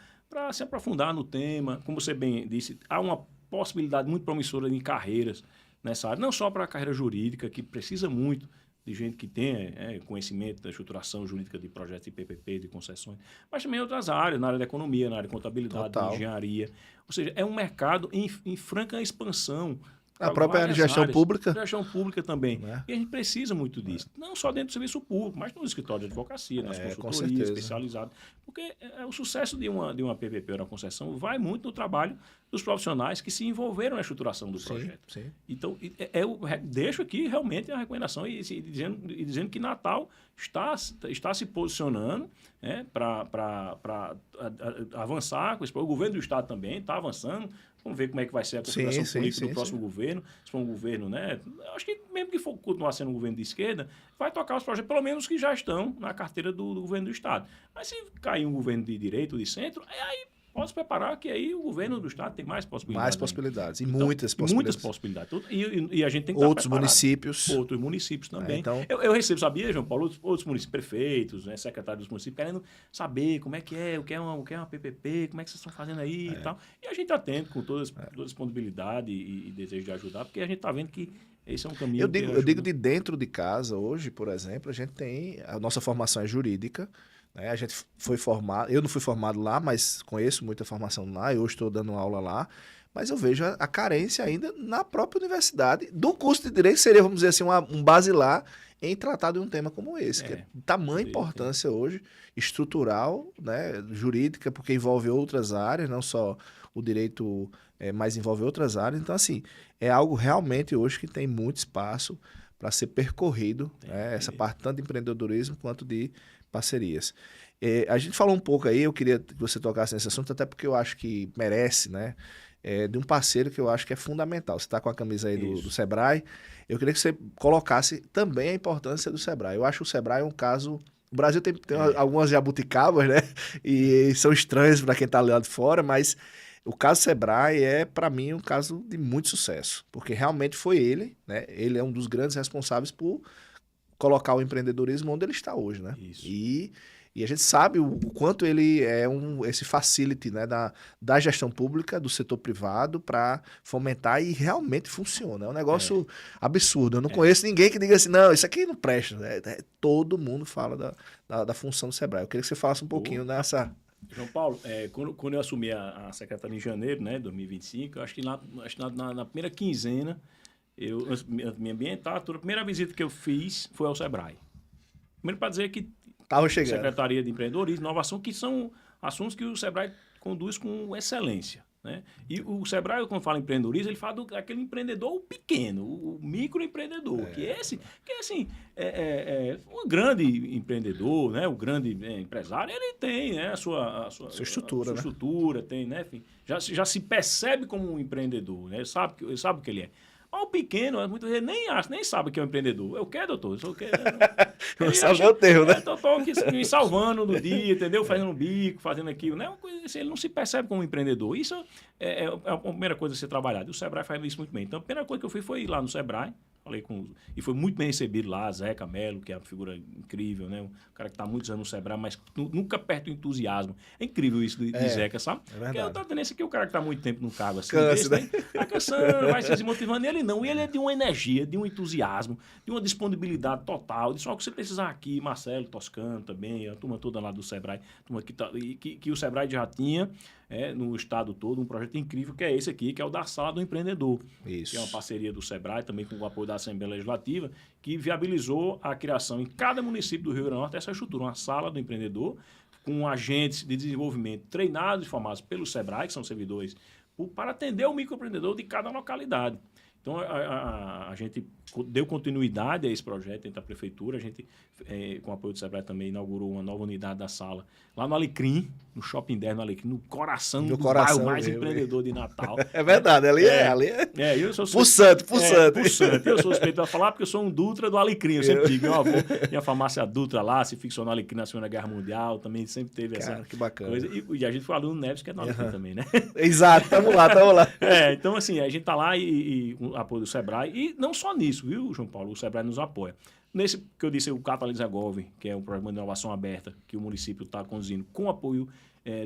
se aprofundar no tema. Como você bem disse, há uma possibilidade muito promissora de carreiras nessa área, não só para a carreira jurídica, que precisa muito de gente que tenha conhecimento da estruturação jurídica de projetos de PPP, de concessões, mas também em outras áreas, na área da economia, na área de contabilidade, de engenharia. Ou seja, é um mercado em franca expansão. A própria gestão pública. Gestão pública também. E a gente precisa muito disso. Não só dentro do serviço público, mas no escritório de advocacia, nas consultorias especializadas. Porque o sucesso de uma PPP ou uma concessão vai muito no trabalho dos profissionais que se envolveram na estruturação do projeto. Sim. Então, eu deixo aqui realmente a recomendação e dizendo que Natal está se posicionando para avançar com isso. O governo do Estado também está avançando. Vamos ver como é que vai ser a configuração política do próximo governo. Se for um governo, né? Acho que mesmo que for continuar sendo um governo de esquerda, vai tocar os projetos, pelo menos que já estão na carteira do governo do Estado. Mas se cair um governo de direita ou de centro, aí pode se preparar que aí o governo do Estado tem mais possibilidades. Mais possibilidades. Então, muitas possibilidades. E a gente tem que outros municípios. Outros municípios também. Eu recebo, sabia, João Paulo, outros municípios, prefeitos, né, secretários dos municípios, querendo saber como é que é, o que é uma PPP, como é que vocês estão fazendo aí e tal. E a gente está atento com toda disponibilidade e desejo de ajudar, porque a gente está vendo que esse é um caminho. Eu digo de dentro de casa, hoje, por exemplo, a gente tem... A nossa formação é jurídica. A gente foi formado, eu não fui formado lá, mas conheço muita formação lá, eu estou dando aula lá, mas eu vejo a carência ainda na própria universidade do curso de Direito, que seria, vamos dizer assim, um basilar em tratar de um tema como esse, que é de tamanha importância hoje, estrutural, né, jurídica, porque envolve outras áreas, não só o direito, mas envolve outras áreas. Então, assim, é algo realmente hoje que tem muito espaço para ser percorrido, essa parte tanto de empreendedorismo quanto de parcerias. A gente falou um pouco aí, eu queria que você tocasse nesse assunto, até porque eu acho que merece, né? De um parceiro que eu acho que é fundamental. Você está com a camisa aí do Sebrae, eu queria que você colocasse também a importância do Sebrae. Eu acho que o Sebrae é um caso... O Brasil tem algumas jabuticabas, né? E são estranhas para quem está lá de fora, mas o caso Sebrae é, para mim, um caso de muito sucesso, porque realmente foi ele, né? Ele é um dos grandes responsáveis por colocar o empreendedorismo onde ele está hoje, né? Isso. E a gente sabe o quanto ele é esse facility, né, da gestão pública, do setor privado, para fomentar, e realmente funciona. É um negócio absurdo. Eu não conheço ninguém que diga assim, não, isso aqui não presta. Todo mundo fala da função do Sebrae. Eu queria que você falasse um pouquinho nessa... João Paulo, quando eu assumi a secretaria em janeiro, né, 2025, eu acho que na primeira quinzena, minha ambientatura, a primeira visita que eu fiz foi ao Sebrae. Primeiro para dizer que Secretaria de Empreendedorismo e Inovação, que são assuntos que o Sebrae conduz com excelência. né? E o Sebrae, quando fala em empreendedorismo, ele fala daquele empreendedor pequeno, o microempreendedor, que é assim, um grande empreendedor, né? O grande empresário, ele tem, né? a sua estrutura, né? estrutura, tem, né? Enfim, já se percebe como um empreendedor, né? Ele sabe o que ele é. Mas o pequeno, muitas vezes nem sabe que é um empreendedor. Eu quero, doutor, eu quero. Não sabe o termo, né? Tô aqui me salvando no dia, entendeu? Fazendo um bico, fazendo aquilo, né? Uma coisa assim, ele não se percebe como um empreendedor. Isso é a primeira coisa a ser trabalhada. E o Sebrae faz isso muito bem. Então, a primeira coisa que eu fiz foi ir lá no Sebrae, e foi muito bem recebido lá, Zeca Melo, que é uma figura incrível, né? Um cara que está há muitos anos no Sebrae, mas nunca perde o entusiasmo. É incrível isso de Zeca, sabe? Porque eu tô tendência que o cara que está há muito tempo no cargo assim, né? Vai cansando, vai se desmotivando. Ele não, ele é de uma energia, de um entusiasmo, de uma disponibilidade total. De só o que você precisar aqui, Marcelo Toscano também, a turma toda lá do Sebrae, turma que o Sebrae já tinha no estado todo, um projeto incrível que é esse aqui, que é o da Sala do Empreendedor. Isso. Que é uma parceria do Sebrae, também com o apoio da Assembleia Legislativa, que viabilizou a criação em cada município do Rio Grande do Norte dessa estrutura, uma Sala do Empreendedor, com agentes de desenvolvimento treinados e formados pelo Sebrae, que são servidores, para atender o microempreendedor de cada localidade. Então, a gente deu continuidade a esse projeto dentro da prefeitura. A gente, com o apoio do Sebrae, também inaugurou uma nova unidade da sala lá no Alecrim, no Shopping 10, no Alecrim, no coração do bairro mais empreendedor de Natal. É verdade, ali eu sou pulsante. Eu sou suspeito a falar porque eu sou um Dutra do Alecrim. Eu sempre digo, meu avô tinha a farmácia Dutra lá, se fixou no Alecrim na Segunda Guerra Mundial, também sempre teve essa que bacana. coisa. E a gente foi aluno do Neves, que é do Alecrim também, né? Exato, tamo lá. Então assim, a gente tá lá e apoio do Sebrae, e não só nisso, viu, João Paulo? O Sebrae nos apoia. Nesse que eu disse, o Catalisa Gov, que é um programa de inovação aberta que o município está conduzindo com apoio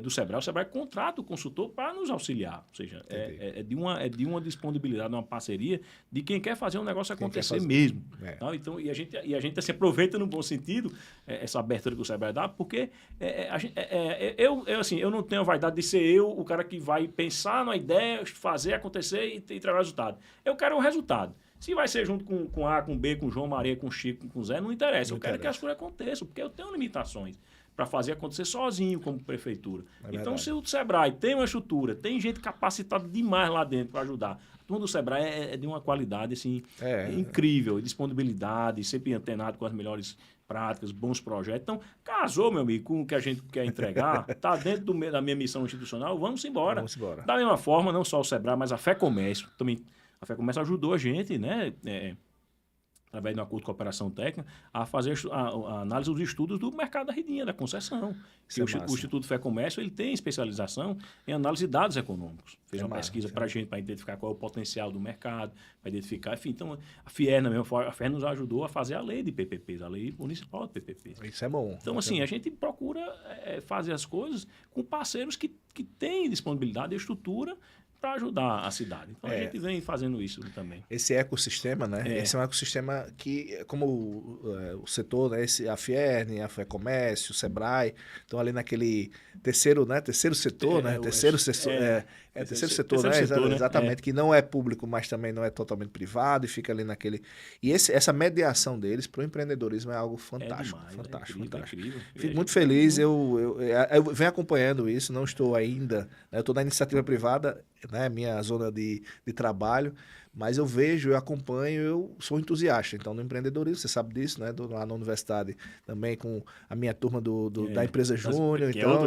do Sebrae, o Sebrae contrata o consultor para nos auxiliar. Ou seja, é de uma disponibilidade, de uma parceria de quem quer fazer um negócio acontecer mesmo. Tá? Então, e a gente assim, aproveita no bom sentido essa abertura que o Sebrae dá, porque eu não tenho a vaidade de ser eu o cara que vai pensar na ideia, fazer acontecer e entregar o resultado. Eu quero o resultado. Se vai ser junto com A, com B, com João Maria, com Chico, com Zé, não interessa. Eu quero que as coisas aconteçam, porque eu tenho limitações para fazer acontecer sozinho como prefeitura. Então, se o Sebrae tem uma estrutura, tem gente capacitada demais lá dentro para ajudar. A turma do Sebrae é de uma qualidade assim, incrível, disponibilidade, sempre antenado com as melhores práticas, bons projetos. Então, casou, meu amigo, com o que a gente quer entregar, está dentro da minha missão institucional, vamos embora. Da mesma forma, não só o Sebrae, mas a Fé Comércio também. A Fé Comércio ajudou a gente, né, através de um acordo de cooperação técnica, a fazer a análise dos estudos do mercado da Ridinha, da concessão. O Instituto Fé Comércio ele tem especialização em análise de dados econômicos. Fez uma pesquisa para a gente, para identificar qual é o potencial do mercado, para identificar, enfim. Então, a FIER, a FIER nos ajudou a fazer a lei de PPPs, a lei municipal de PPPs. Isso é bom. Então, assim, a gente procura fazer as coisas com parceiros que têm disponibilidade e estrutura para ajudar a cidade. Então, a gente vem fazendo isso também. Esse ecossistema, né? Esse é um ecossistema que, como o setor, né? A Fierne, a Fé Comércio, o Sebrae, estão ali naquele terceiro setor, né? Terceiro setor, né? Exatamente, que não é público, mas também não é totalmente privado e fica ali naquele... E essa mediação deles para o empreendedorismo é algo fantástico, fantástico. Incrível. Fico muito feliz, eu venho acompanhando isso, não estou ainda, né? Eu estou na iniciativa privada, né, minha zona de trabalho, mas eu vejo, eu acompanho, eu sou entusiasta, então, no empreendedorismo, você sabe disso, né, lá na universidade, também com a minha turma da empresa Júnior, então,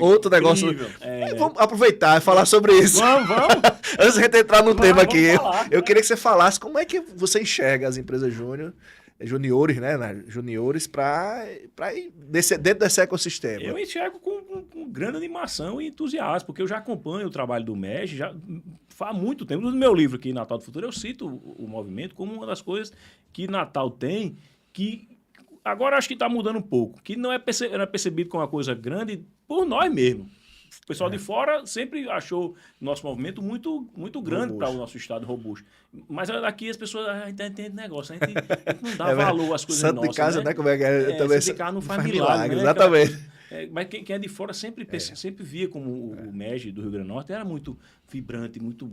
outro negócio. Vamos aproveitar e falar sobre isso. Vamos. Antes de a gente entrar no tema aqui, eu queria que você falasse como é que você enxerga as empresas juniores, né? Juniores para ir dentro desse ecossistema. Eu enxergo com grande animação e entusiasmo, porque eu já acompanho o trabalho do MEG já faz muito tempo. No meu livro aqui, Natal do Futuro, eu cito o movimento como uma das coisas que Natal tem, que agora acho que está mudando um pouco, que não é percebido como uma coisa grande por nós mesmos. O pessoal de fora sempre achou o nosso movimento muito grande para o nosso estado robusto. Mas aqui as pessoas entendem negócio, a gente não dá valor às coisas nossas. Santo de casa, né? Como é que é? Também santo de casa não faz milagre, né? Exatamente. Mas quem é de fora sempre via como o MEG do Rio Grande do Norte era muito vibrante, muito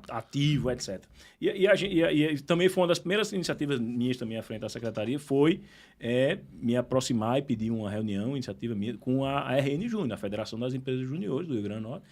ativo, etc. E também foi uma das primeiras iniciativas minhas também à frente da secretaria, foi me aproximar e pedir uma reunião, iniciativa minha, com a RN Júnior, a Federação das Empresas Juniores do Rio Grande do Norte.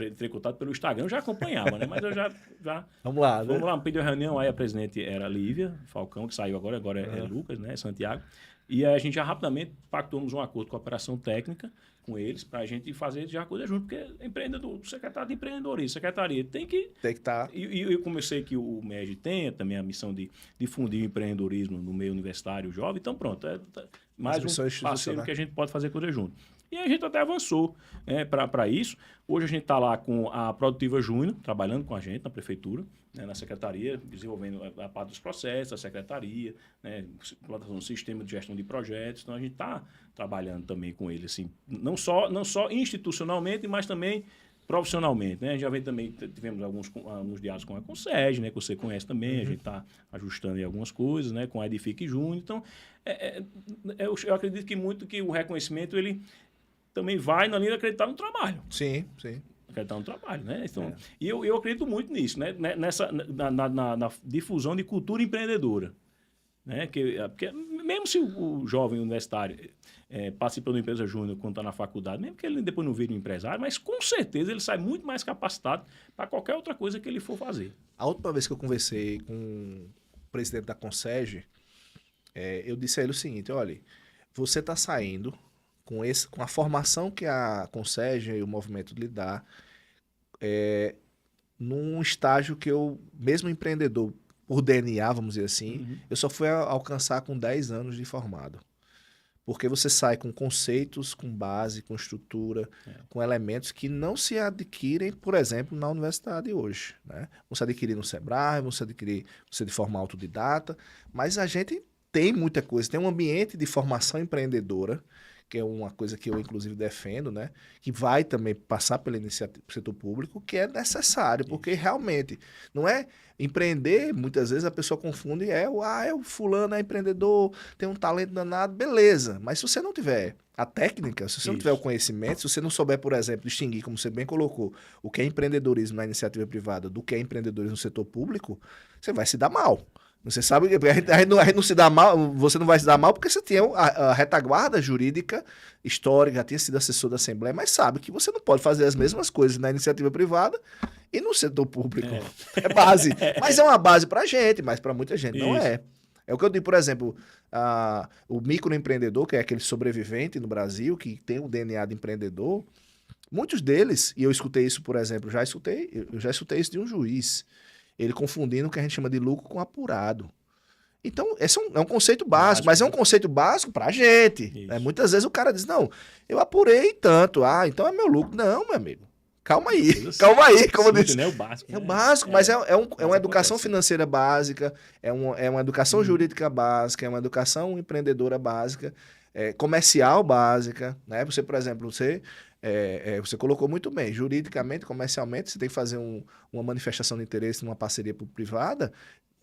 entrei em contato pelo Instagram, eu já acompanhava, né? Mas eu já Vamos lá, né? vamos lá, pediu uma reunião, aí a presidente era Lívia Falcão, que saiu agora é Lucas, né? Santiago. E aí a gente já rapidamente pactuamos um acordo com a operação técnica com eles, para a gente fazer já coisa junto, porque empreendedor, o secretário de empreendedorismo, secretaria tem que estar. E eu comecei que o MEG tem também a missão de difundir o empreendedorismo no meio universitário jovem, então pronto, mais um parceiro que a gente pode fazer coisa junto. E a gente até avançou para isso. Hoje a gente está lá com a Produtiva Júnior, trabalhando com a gente na prefeitura, né, na secretaria, desenvolvendo a parte dos processos, a secretaria, né, implantação do sistema de gestão de projetos. Então a gente está trabalhando também com ele, assim, não só institucionalmente, mas também profissionalmente, né? Já vem também, tivemos alguns diálogos com a Concege, né? Que você conhece também, a gente está ajustando aí algumas coisas, né? Com a Edifique Júnior. Então, eu acredito que muito que o reconhecimento, ele também vai na linha de acreditar no trabalho. Sim, sim. Acreditar no trabalho, né? Então, e eu acredito muito nisso, né? Na difusão de cultura empreendedora. Né? Porque mesmo se o jovem universitário participa de uma empresa júnior quando está na faculdade, mesmo que ele depois não vire um empresário, mas com certeza ele sai muito mais capacitado para qualquer outra coisa que ele for fazer. A última vez que eu conversei com o presidente da Concege, eu disse a ele o seguinte: olha, você está saindo com a formação que a Concege e o movimento lhe dá, num estágio que eu, mesmo empreendedor, por DNA, vamos dizer assim, eu só fui alcançar com 10 anos de formado. Porque você sai com conceitos, com base, com estrutura, com elementos que não se adquirem, por exemplo, na universidade hoje. Né? Vão se adquirir no Sebrae, vão se adquirir de forma autodidata, mas a gente tem muita coisa. Tem um ambiente de formação empreendedora, que é uma coisa que eu, inclusive, defendo, né? Que vai também passar pela iniciativa do setor público, que é necessário, porque realmente não é empreender, muitas vezes a pessoa confunde, o fulano é empreendedor, tem um talento danado, beleza, mas se você não tiver a técnica, se você não tiver o conhecimento, se você não souber, por exemplo, distinguir, como você bem colocou, o que é empreendedorismo na iniciativa privada do que é empreendedorismo no setor público, você vai se dar mal. Você sabe que a gente não se dá mal, você não vai se dar mal porque você tem a retaguarda jurídica histórica, já tinha sido assessor da Assembleia, mas sabe que você não pode fazer as mesmas coisas na iniciativa privada e no setor público. É base. Mas é uma base para a gente, mas para muita gente não é. É o que eu digo, por exemplo, o microempreendedor, que é aquele sobrevivente no Brasil, que tem o DNA de empreendedor, muitos deles, e eu escutei isso, por exemplo, eu já escutei isso de um juiz, ele confundindo o que a gente chama de lucro com apurado. Então, esse é um conceito básico, mas é um conceito básico pra gente. Muitas vezes o cara diz, não, eu apurei tanto, então é meu lucro. Não, meu amigo, calma aí, como eu disse. É o básico. É o básico, mas é uma educação financeira básica, é uma educação jurídica básica, é uma educação empreendedora básica, comercial básica, né? Você, por exemplo, você colocou muito bem, juridicamente, comercialmente, você tem que fazer uma manifestação de interesse numa parceria privada,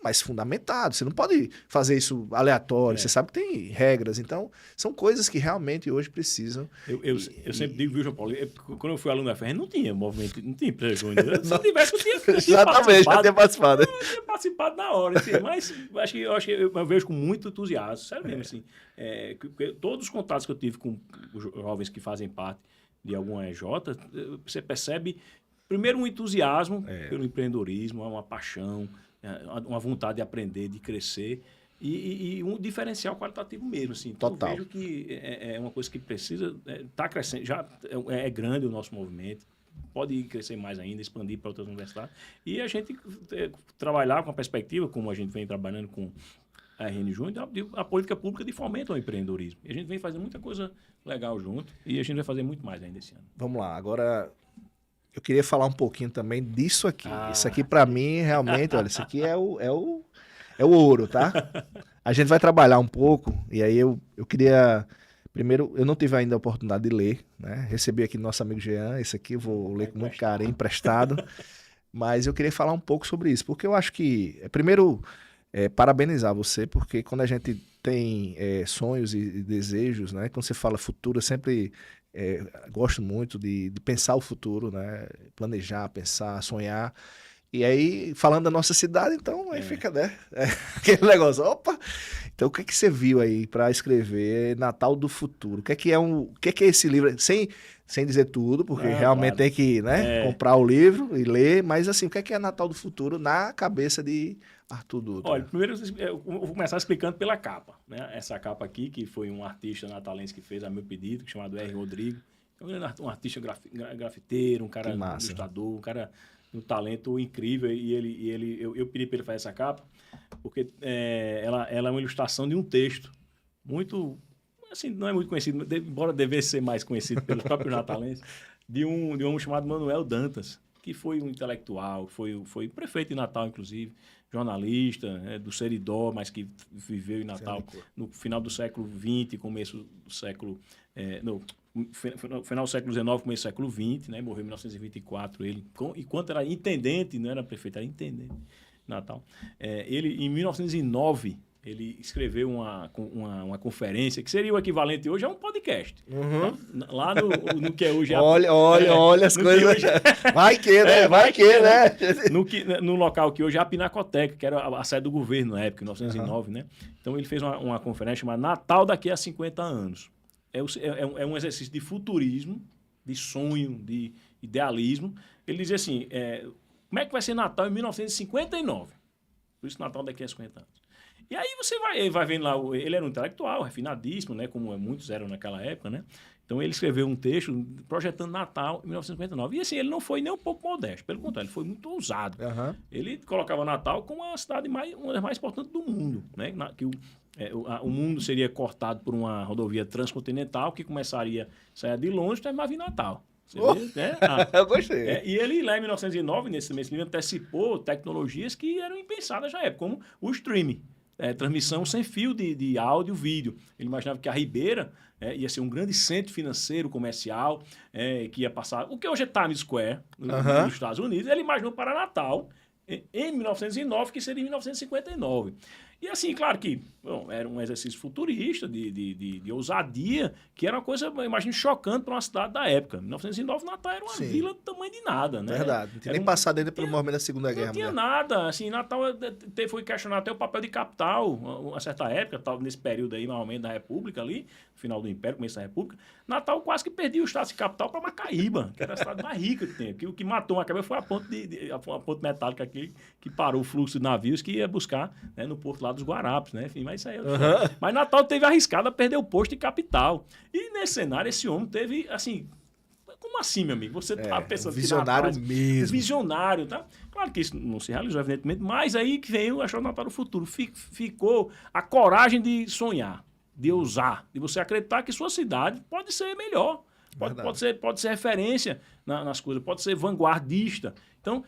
mas fundamentado. Você não pode fazer isso aleatório, você sabe que tem regras. Então, são coisas que realmente hoje precisam. Eu sempre digo, viu, João Paulo, quando eu fui aluno da FR, não tinha movimento, não tinha empresa júnior. Se tivesse, eu tinha exatamente, já tinha participado. Eu tinha participado na hora, assim, mas eu vejo com muito entusiasmo, sério mesmo, assim. Todos os contatos que eu tive com os jovens que fazem parte de alguma EJ, você percebe, primeiro, um entusiasmo pelo empreendedorismo, uma paixão, uma vontade de aprender, de crescer e um diferencial qualitativo mesmo. Assim. Então, total. Eu vejo que é uma coisa que precisa, está crescendo, já é grande o nosso movimento, pode crescer mais ainda, expandir para outras universidades. E a gente trabalhar com a perspectiva, como a gente vem trabalhando com a RN Júnior, a política pública de fomento ao empreendedorismo. E a gente vem fazendo muita coisa legal junto e a gente vai fazer muito mais ainda esse ano. Vamos lá, agora eu queria falar um pouquinho também disso aqui. Isso aqui para mim realmente, olha, isso aqui é o ouro, tá? A gente vai trabalhar um pouco e aí eu queria... Primeiro, eu não tive ainda a oportunidade de ler, né? Recebi aqui do nosso amigo Jean, esse aqui eu vou ler com muito carinho, emprestado. Mas eu queria falar um pouco sobre isso, porque eu acho que... Primeiro, parabenizar você, porque quando a gente tem sonhos e desejos, né? Quando você fala futuro, eu sempre gosto muito de pensar o futuro, né? Planejar, pensar, sonhar. E aí, falando da nossa cidade, então, aí fica, né? Aquele negócio, opa! Então, o que você viu aí para escrever Natal do Futuro? O que é esse livro? Sem sem dizer tudo, porque Não, realmente claro. tem que, né, comprar o livro e ler, mas assim, o que é Natal do Futuro na cabeça de Arthur Dutra? Olha, primeiro eu vou começar explicando pela capa, né? Essa capa aqui, que foi um artista natalense que fez a meu pedido, chamado R. Rodrigo. Um artista grafiteiro, um Que cara massa. ilustrador, um cara de um talento incrível. Eu pedi para ele fazer essa capa, porque ela é uma ilustração de um texto muito, assim, não é muito conhecido, embora devesse ser mais conhecido pelos próprios natalenses, de um homem chamado Manuel Dantas, que foi um intelectual, foi prefeito de Natal, inclusive, jornalista, do Seridó, mas que viveu em Natal no final do século XX, começo do século... final do século XIX, começo do século XX, né? Morreu em 1924, ele. Enquanto era intendente, não era prefeito, era intendente de Natal. Ele, em 1909... ele escreveu uma conferência, que seria o equivalente hoje a um podcast. Uhum. Lá no que é hoje... Olha as coisas. Hoje, vai que, né? Vai que, né? No local que hoje é a Pinacoteca, que era a sede do governo na época, em 1909, né? Então ele fez uma conferência chamada Natal daqui a 50 anos. É um exercício de futurismo, de sonho, de idealismo. Ele dizia assim, como é que vai ser Natal em 1959? Por isso Natal daqui a 50 anos. E aí você vai vendo lá, ele era um intelectual, refinadíssimo, né, como muitos eram naquela época, né? Então ele escreveu um texto projetando Natal em 1959. E assim, ele não foi nem um pouco modesto, pelo contrário, ele foi muito ousado. Uhum. Ele colocava Natal como uma cidade uma das mais importantes do mundo, né? Que o mundo seria cortado por uma rodovia transcontinental que começaria a sair de Londres e terminava em Natal. Né? Eu gostei. E ele, lá em 1909, nesse livro, antecipou tecnologias que eram impensadas na época, como o streaming. Transmissão sem fio de áudio e vídeo. Ele imaginava que a Ribeira ia ser um grande centro financeiro, comercial, que ia passar... O que hoje é Times Square, nos Estados Unidos, ele imaginou para Natal, em 1909, que seria em 1959. E assim, claro que era um exercício futurista, de ousadia, que era uma coisa, eu imagino, chocante para uma cidade da época. Em 1909, Natal era uma vila do tamanho de nada, né? Verdade. Não tinha nem passado ainda pelo movimento da Segunda Guerra. Não tinha nada. Assim, Natal foi questionado até o papel de capital, a certa época, nesse período aí, mais ou menos, da República ali, final do Império, começo da República. Natal quase que perdia o status de capital para Macaíba, que era a cidade mais rica que tem. O que matou Macaíba foi a ponte metálica aqui, que parou o fluxo de navios que ia buscar, né, no porto lá dos Guarapes, né? Enfim, mas isso aí Mas Natal teve arriscado a perder o posto de capital. E nesse cenário, esse homem teve, assim... Como assim, meu amigo? Você tá pensando... Visionário mesmo. Visionário, tá? Claro que isso não se realizou, evidentemente, mas aí que veio a Show Natal do Futuro. Ficou a coragem de sonhar, de ousar, de você acreditar que sua cidade pode ser melhor. Pode ser referência nas coisas, pode ser vanguardista. Então,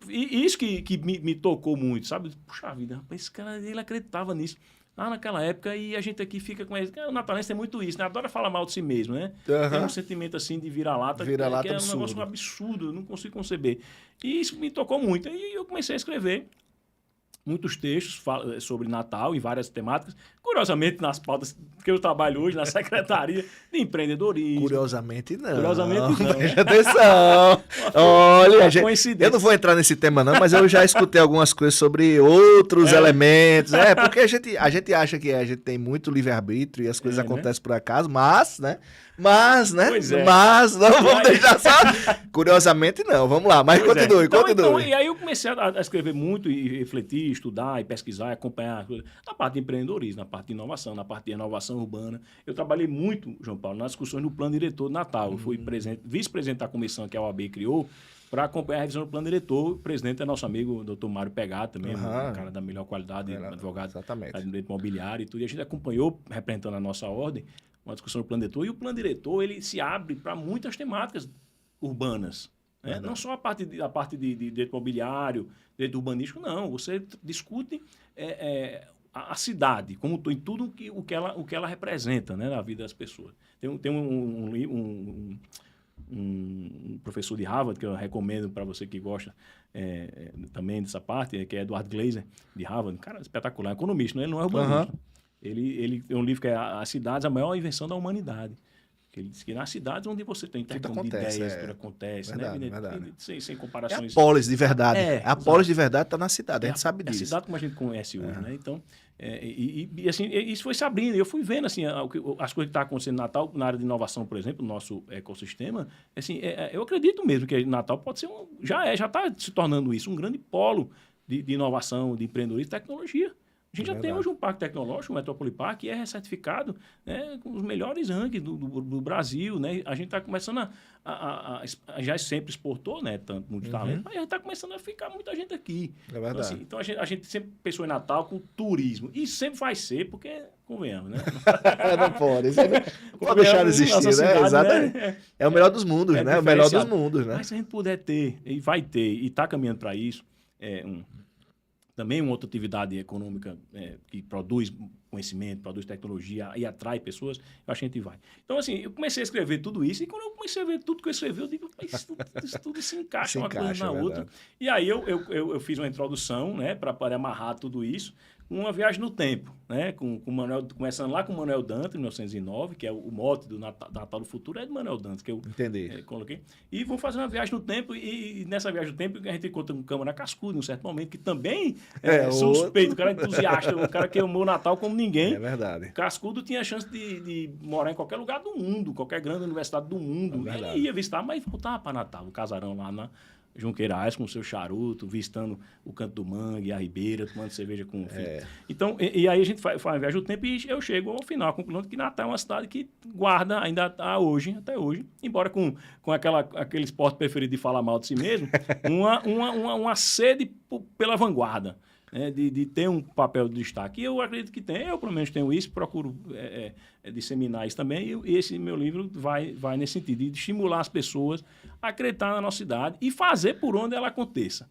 isso que me tocou muito, sabe? Puxa vida, rapaz, esse cara, ele acreditava nisso. Naquela época, e a gente aqui fica com ele. O natalense tem muito isso, né? Adora falar mal de si mesmo, né? Tem um sentimento assim de vira-lata, que é um negócio absurdo, eu não consigo conceber. E isso me tocou muito. E eu comecei a escrever muitos textos sobre Natal em várias temáticas. Curiosamente, nas pautas que eu trabalho hoje, na Secretaria de Empreendedorismo. Curiosamente, não. Curiosamente, não. Preste atenção. Olha, eu não vou entrar nesse tema, não, mas eu já escutei algumas coisas sobre outros elementos. Porque a gente acha que a gente tem muito livre-arbítrio e as coisas acontecem por acaso, mas, né? Mas não vamos deixar só. Curiosamente, não. Vamos lá, mas continue. Então, e aí eu comecei a escrever muito e refletir, estudar e pesquisar e acompanhar na parte de empreendedorismo, na parte de inovação, na parte de inovação urbana. Eu trabalhei muito, João Paulo, nas discussões do Plano Diretor do Natal. Eu fui vice-presidente da comissão que a OAB criou para acompanhar a revisão do Plano Diretor. O presidente é nosso amigo, Dr. Mário Pegado, também, um cara da melhor qualidade, advogado da direito imobiliário e tudo. E a gente acompanhou, representando a nossa ordem, uma discussão do Plano Diretor. E o Plano Diretor, ele se abre para muitas temáticas urbanas. Né? Não só a parte de direito imobiliário, direito urbanístico, não. Você discute a cidade, como em tudo o que ela representa, né, na vida das pessoas. Tem um professor de Harvard, que eu recomendo para você que gosta também dessa parte, que é Edward Glaser, de Harvard. Um cara espetacular, economista, ele não é urbanista. Ele tem um livro que é As Cidades, a Maior Invenção da Humanidade. Que ele disse que nas cidades onde você tem intercâmbio de acontece, ideias, tudo acontece, verdade, né? verdade. Sem É a comparações. polis de verdade. A polis exato. de verdade está na cidade, a gente sabe É a disso. cidade como a gente conhece hoje, né? Então, assim, isso foi se abrindo. Eu fui vendo assim, as coisas que estão acontecendo em Natal, na área de inovação, por exemplo, no nosso ecossistema. Assim, eu acredito mesmo que Natal pode ser já está se tornando isso, um grande polo de inovação, de empreendedorismo e tecnologia. A gente já tem hoje um parque tecnológico, o Metrópole Park, que é certificado, né, com os melhores rankings do Brasil. Né? A gente está começando já sempre exportou, né, tanto muito talento, mas a gente está começando a ficar muita gente aqui. É verdade. Então, assim, a gente sempre pensou em Natal com turismo. E sempre vai ser, porque, convenhamos, né? Não pode. Não pode deixar de existir, né? Exatamente. Né? É o melhor dos mundos, né? O melhor dos mundos, né? Mas se a gente puder ter, e vai ter, e está caminhando para isso, também uma outra atividade econômica que produz conhecimento, produz tecnologia e atrai pessoas, eu acho que a gente vai. Então, assim, eu comecei a escrever tudo isso, e quando eu comecei a ver tudo que eu escrevi, eu digo, isso tudo se encaixa uma coisa na outra. E aí eu fiz uma introdução, né, para amarrar tudo isso, uma viagem no tempo, né? Começando lá com o Manuel Dantas, em 1909, que é o mote do Natal do Futuro, é de Manuel Dantas, que eu coloquei. E vou fazer uma viagem no tempo, e nessa viagem no tempo a gente encontra um Câmara Cascudo, em um certo momento, que também é suspeito, o cara é entusiasta, o cara que amou o Natal como ninguém. É verdade. Cascudo tinha a chance de morar em qualquer lugar do mundo, qualquer grande universidade do mundo. Ele ia visitar, mas voltava para Natal, o casarão lá na Junqueirais, com o seu charuto, visitando o Canto do Mangue, a Ribeira, tomando cerveja com o filho. Então, e aí a gente faz uma viagem do tempo e eu chego ao final, concluindo que Natal é uma cidade que guarda ainda até hoje, embora com aquele esporte preferido de falar mal de si mesmo, uma sede pela vanguarda. De ter um papel de destaque. E eu acredito que tem, eu pelo menos tenho isso, procuro disseminar isso também, e esse meu livro vai nesse sentido, de estimular as pessoas a acreditar na nossa cidade e fazer por onde ela aconteça.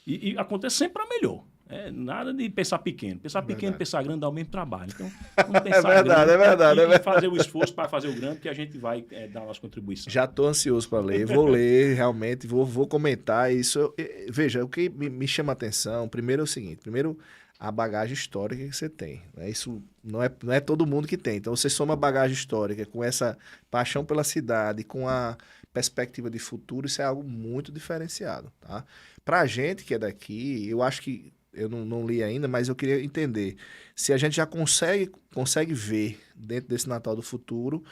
E aconteça sempre para melhor. Nada de pensar pequeno. Pensar pequeno e pensar grande dá o mesmo trabalho. Então, vamos pensar grande e fazer o esforço para fazer o grande, que a gente vai dar a nossa contribuição. Já estou ansioso para ler. Vou ler, realmente, vou comentar isso. Veja, o que me chama a atenção, primeiro é o seguinte. Primeiro, a bagagem histórica que você tem. Né? Isso não é todo mundo que tem. Então, você soma a bagagem histórica com essa paixão pela cidade, com a perspectiva de futuro, isso é algo muito diferenciado. Tá? Para a gente que é daqui, eu acho que eu não li ainda, mas eu queria entender se a gente já consegue ver dentro desse Natal do Futuro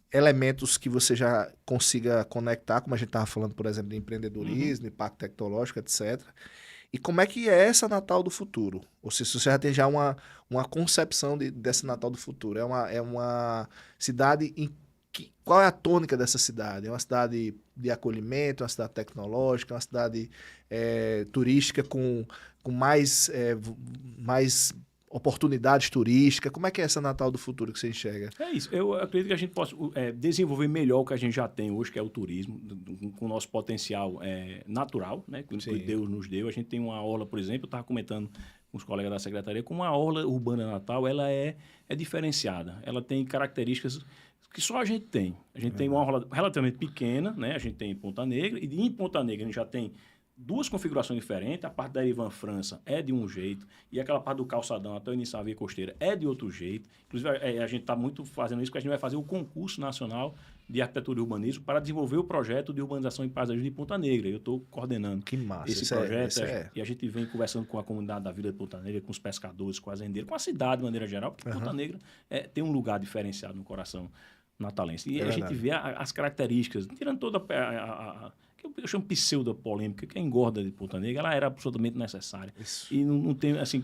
elementos que você já consiga conectar, como a gente estava falando, por exemplo, de empreendedorismo, impacto tecnológico, etc. E como é que é essa Natal do Futuro? Ou se você já tem uma concepção desse Natal do Futuro. É uma cidade qual é a tônica dessa cidade? É uma cidade de acolhimento, é uma cidade tecnológica, é uma cidade turística com mais oportunidades turísticas. Como é que é essa Natal do Futuro que você enxerga? É isso. Eu acredito que a gente possa desenvolver melhor o que a gente já tem hoje, que é o turismo, com o nosso potencial natural, né, que Deus nos deu. A gente tem uma orla, por exemplo, eu estava comentando com os colegas da secretaria, como a orla urbana Natal, ela é diferenciada. Ela tem características que só a gente tem. A gente tem uma orla relativamente pequena, né? A gente tem em Ponta Negra, e em Ponta Negra a gente já tem duas configurações diferentes. A parte da Ivan França é de um jeito, e aquela parte do calçadão até o início da Via Costeira é de outro jeito. Inclusive, a gente está muito fazendo isso, porque a gente vai fazer o concurso nacional de arquitetura e urbanismo para desenvolver o projeto de urbanização e paisagismo de Ponta Negra. Eu estou coordenando esse projeto. E a gente vem conversando com a comunidade da Vila de Ponta Negra, com os pescadores, com as rendeiras, com a cidade de maneira geral, porque Ponta Negra tem um lugar diferenciado no coração natalense. E a gente vê as características, tirando toda que eu chamo pseudo-polêmica, que a engorda de Ponta Negra, ela era absolutamente necessária. Isso. E não tem, assim,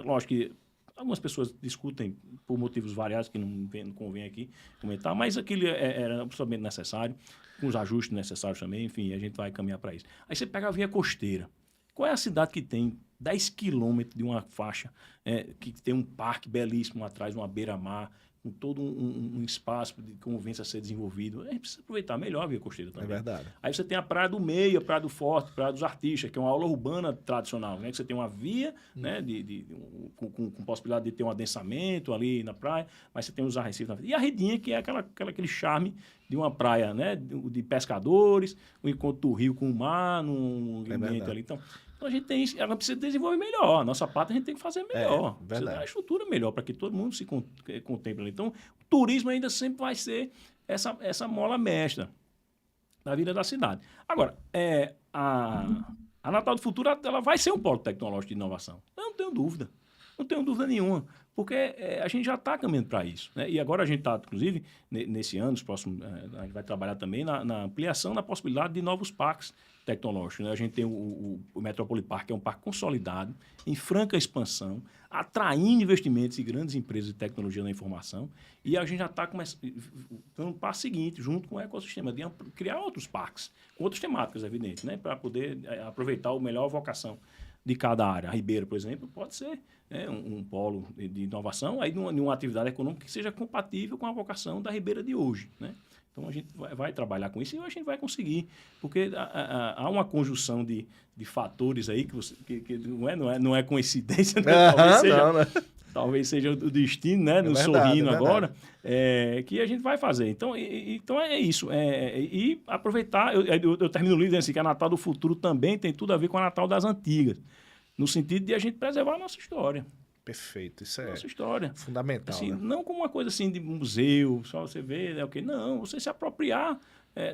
lógico que algumas pessoas discutem por motivos variados, que não convém aqui comentar, mas aquilo era absolutamente necessário, com os ajustes necessários também, enfim, a gente vai caminhar para isso. Aí você pega a Via Costeira. Qual é a cidade que tem 10 quilômetros de uma faixa, que tem um parque belíssimo atrás, uma beira-mar, com todo um espaço de convivência a ser desenvolvido? A gente precisa aproveitar melhor a Via Costeira também. É verdade. Aí você tem a Praia do Meio, a Praia do Forte, a Praia dos Artistas, que é uma aula urbana tradicional, né? Que você tem uma via, né? Com possibilidade de ter um adensamento ali na praia, mas você tem os arrecifes na frente. E a Redinha, que é aquele charme de uma praia, né? De pescadores, o encontro do rio com o mar, num ambiente ali. Então, Então a gente tem isso, ela precisa desenvolver melhor. A nossa parte a gente tem que fazer melhor. Precisa verdade. dar a estrutura melhor para que todo mundo se contemple ali. Então, o turismo ainda sempre vai ser essa mola mestra da vida da cidade. Agora, a Natal do Futuro ela vai ser um polo tecnológico de inovação. Eu não tenho dúvida. Não tenho dúvida nenhuma. Porque a gente já está caminhando para isso. Né? E agora a gente está, inclusive, nesse ano, a gente vai trabalhar também na ampliação da possibilidade de novos parques tecnológicos. Né? A gente tem o Metrópole Park, que é um parque consolidado, em franca expansão, atraindo investimentos e grandes empresas de tecnologia da informação. E a gente já está dando um passo seguinte, junto com o ecossistema, de criar outros parques, com outras temáticas, evidente, né? Para poder aproveitar a melhor vocação de cada área. A Ribeira, por exemplo, pode ser um polo de inovação aí numa atividade econômica que seja compatível com a vocação da Ribeira de hoje, né? Então, a gente vai trabalhar com isso e a gente vai conseguir, porque há uma conjunção de fatores aí que não é coincidência, né? Talvez seja o destino, né? Nos sorrindo agora, que a gente vai fazer. Então é isso. E aproveitar, eu termino o livro dizendo assim, que a Natal do Futuro também tem tudo a ver com a Natal das Antigas, no sentido de a gente preservar a nossa história. Perfeito, isso é nossa história. Fundamental. Assim, né? Não como uma coisa assim de museu, só você vê, não, você se apropriar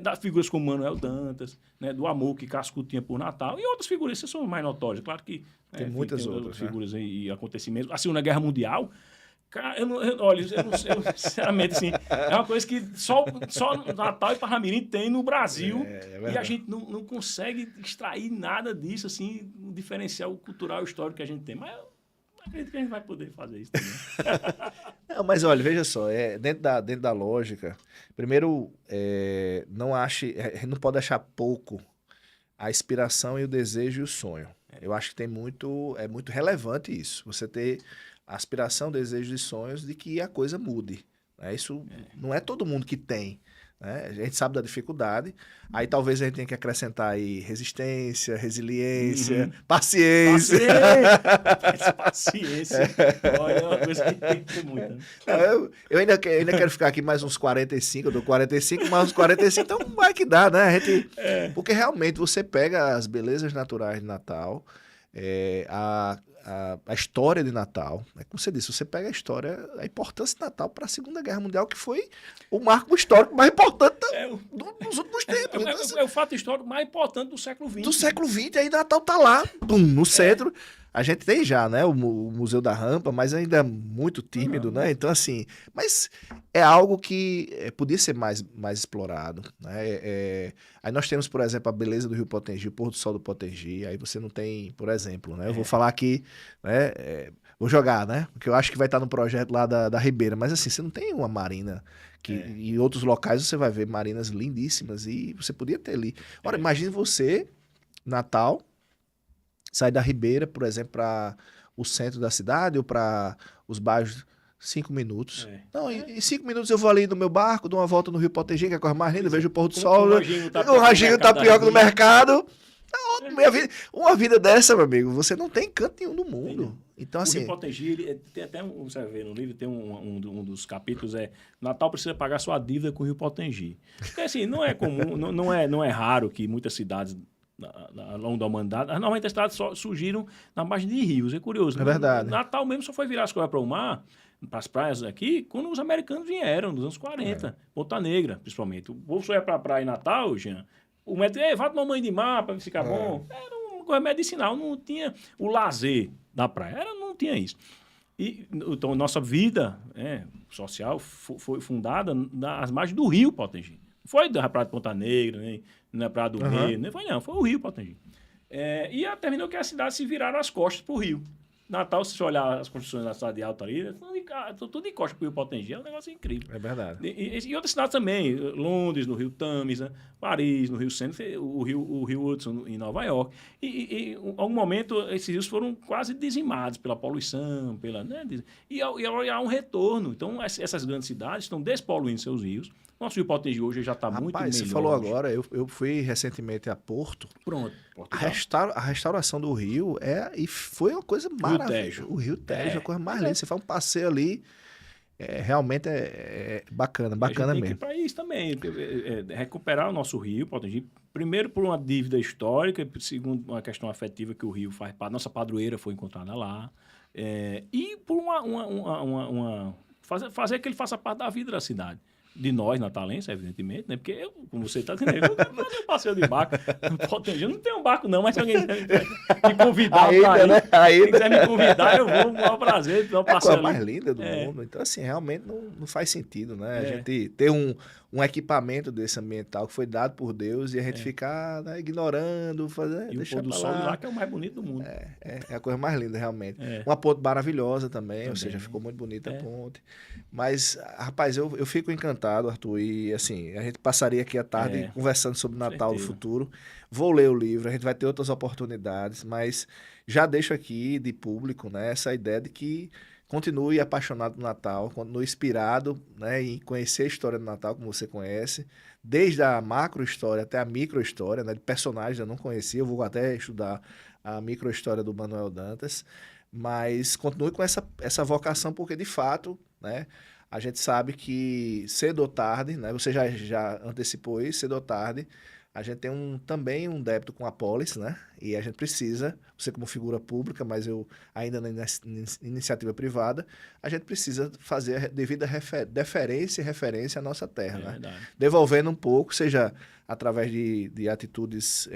das figuras como Manuel Dantas, né, do amor que Cascudo tinha por Natal, e outras figuras, essas são mais notórias. Claro que tem muitas outras figuras e acontecimentos. A Segunda Guerra Mundial, cara, eu não sei, sinceramente, assim, é uma coisa que só Natal e Parnamirim tem no Brasil, e a gente não consegue extrair nada disso, assim, um diferencial cultural e histórico que a gente tem. Mas acredito que a gente vai poder fazer isso também. Não, mas olha, veja só, dentro da lógica, primeiro, não pode achar pouco a inspiração e o desejo e o sonho. Eu acho que é muito relevante isso, você ter a aspiração, desejo e sonhos de que a coisa mude. Né? Isso não é todo mundo que tem. Né? A gente sabe da dificuldade, aí talvez a gente tenha que acrescentar aí resistência, resiliência, paciência. Paciência. Olha, é uma coisa que tem que ter muita. Né? Eu ainda quero ficar aqui mais uns 45, eu dou 45, mais uns 45, então vai que dá, né? Porque realmente você pega as belezas naturais de Natal, a história de Natal, né? Como você disse, você pega a importância de Natal para a Segunda Guerra Mundial, que foi o marco histórico mais importante dos últimos tempos. É o fato histórico mais importante do século XX. Do século XX, aí Natal tá lá, no centro. A gente tem já, né, o Museu da Rampa, mas ainda é muito tímido, né? Então, assim, mas é algo que podia ser mais explorado, né? Aí nós temos, por exemplo, a beleza do Rio Potengi, o pôr do sol do Potengi, aí você não tem, por exemplo, né? Eu vou falar aqui, né? Vou jogar, né? Porque eu acho que vai estar no projeto lá da Ribeira, mas assim, você não tem uma marina que em outros locais você vai ver marinas lindíssimas e você podia ter ali. Ora, imagine você, Natal, sai da Ribeira, por exemplo, para o centro da cidade ou para os bairros, 5 minutos. Não, em 5 minutos eu vou ali no meu barco, dou uma volta no Rio Potengi, que é a coisa mais linda, vejo o pôr do sol, o raginho tapioca no mercado. Uma vida dessa, meu amigo, você não tem canto nenhum do mundo. Então, assim, o Rio Potengi, tem até você vai ver no livro, tem um dos capítulos, Natal precisa pagar sua dívida com o Rio Potengi. Porque assim, não é comum, não é raro que muitas cidades ao longo da humanidade, normalmente as cidades surgiram na margem de rios, é curioso. É verdade. Natal mesmo só foi virar as coisas para o mar, para as praias aqui, quando os americanos vieram, nos anos 40, Ponta Negra, principalmente. O povo só ia para a praia em Natal, Jean, o médico, vá tomar banho de mar para ficar bom. Era uma coisa medicinal, não tinha o lazer da praia, não tinha isso. E, então, nossa vida social foi fundada nas margens do rio Potengi. Não foi da praia de Ponta Negra, nem na praia do Meio, foi o rio Potengi. E terminou que a cidade se viraram as costas para o rio. Natal, se você olhar as construções da cidade alta ali, tudo de costa para o Rio Potengi, é um negócio incrível. É verdade. E outras cidades também, Londres, no Rio Thames, né? Paris, no Rio Sena, o Rio Hudson, em Nova York. E em algum momento, esses rios foram quase dizimados pela poluição, e há um retorno. Então, essas grandes cidades estão despoluindo seus rios. Nosso Rio Potengi hoje já está muito melhor. Você falou agora, eu fui recentemente a Porto. Pronto. A restauração do rio e foi uma coisa maravilhosa. O Rio Tejo é uma coisa mais linda. Você faz um passeio ali, realmente é bacana mesmo. Tem que ir para isso também, recuperar o nosso rio Potengi, Primeiro, por uma dívida histórica, e segundo, uma questão afetiva que o Rio faz parte. Nossa padroeira foi encontrada lá. E por fazer que ele faça parte da vida da cidade. De nós, natalenses, evidentemente, né? Porque eu, como você está dizendo, eu quero fazer um passeio de barco. Eu não tenho um barco, não, mas se alguém me convidar para ir, né? quem quiser me convidar, eu vou, com o maior prazer. É a coisa mais linda do mundo. Então, assim, realmente não faz sentido, né? A gente ter um equipamento desse ambiental que foi dado por Deus e a gente ficar, né, ignorando, fazendo. E o pôr do sol lá, que é o mais bonito do mundo. É a coisa mais linda, realmente. Uma ponte maravilhosa também, ou seja, ficou muito bonita a ponte. Mas, rapaz, eu fico encantado, Arthur, e assim, a gente passaria aqui a tarde conversando sobre o Natal do futuro. Vou ler o livro, a gente vai ter outras oportunidades, mas já deixo aqui de público, né, essa ideia de que continue apaixonado do Natal, continue inspirado, né, em conhecer a história do Natal, como você conhece, desde a macro história até a micro história, né, de personagens eu não conhecia, eu vou até estudar a micro história do Manuel Dantas, mas continue com essa vocação, porque de fato, né, a gente sabe que cedo ou tarde, né, você já antecipou isso, cedo ou tarde, a gente tem também um débito com a Polis, né? E a gente precisa, você como figura pública, mas eu ainda na iniciativa privada, a gente precisa fazer a devida deferência e referência à nossa terra, né? Verdade. Devolvendo um pouco, seja através de atitudes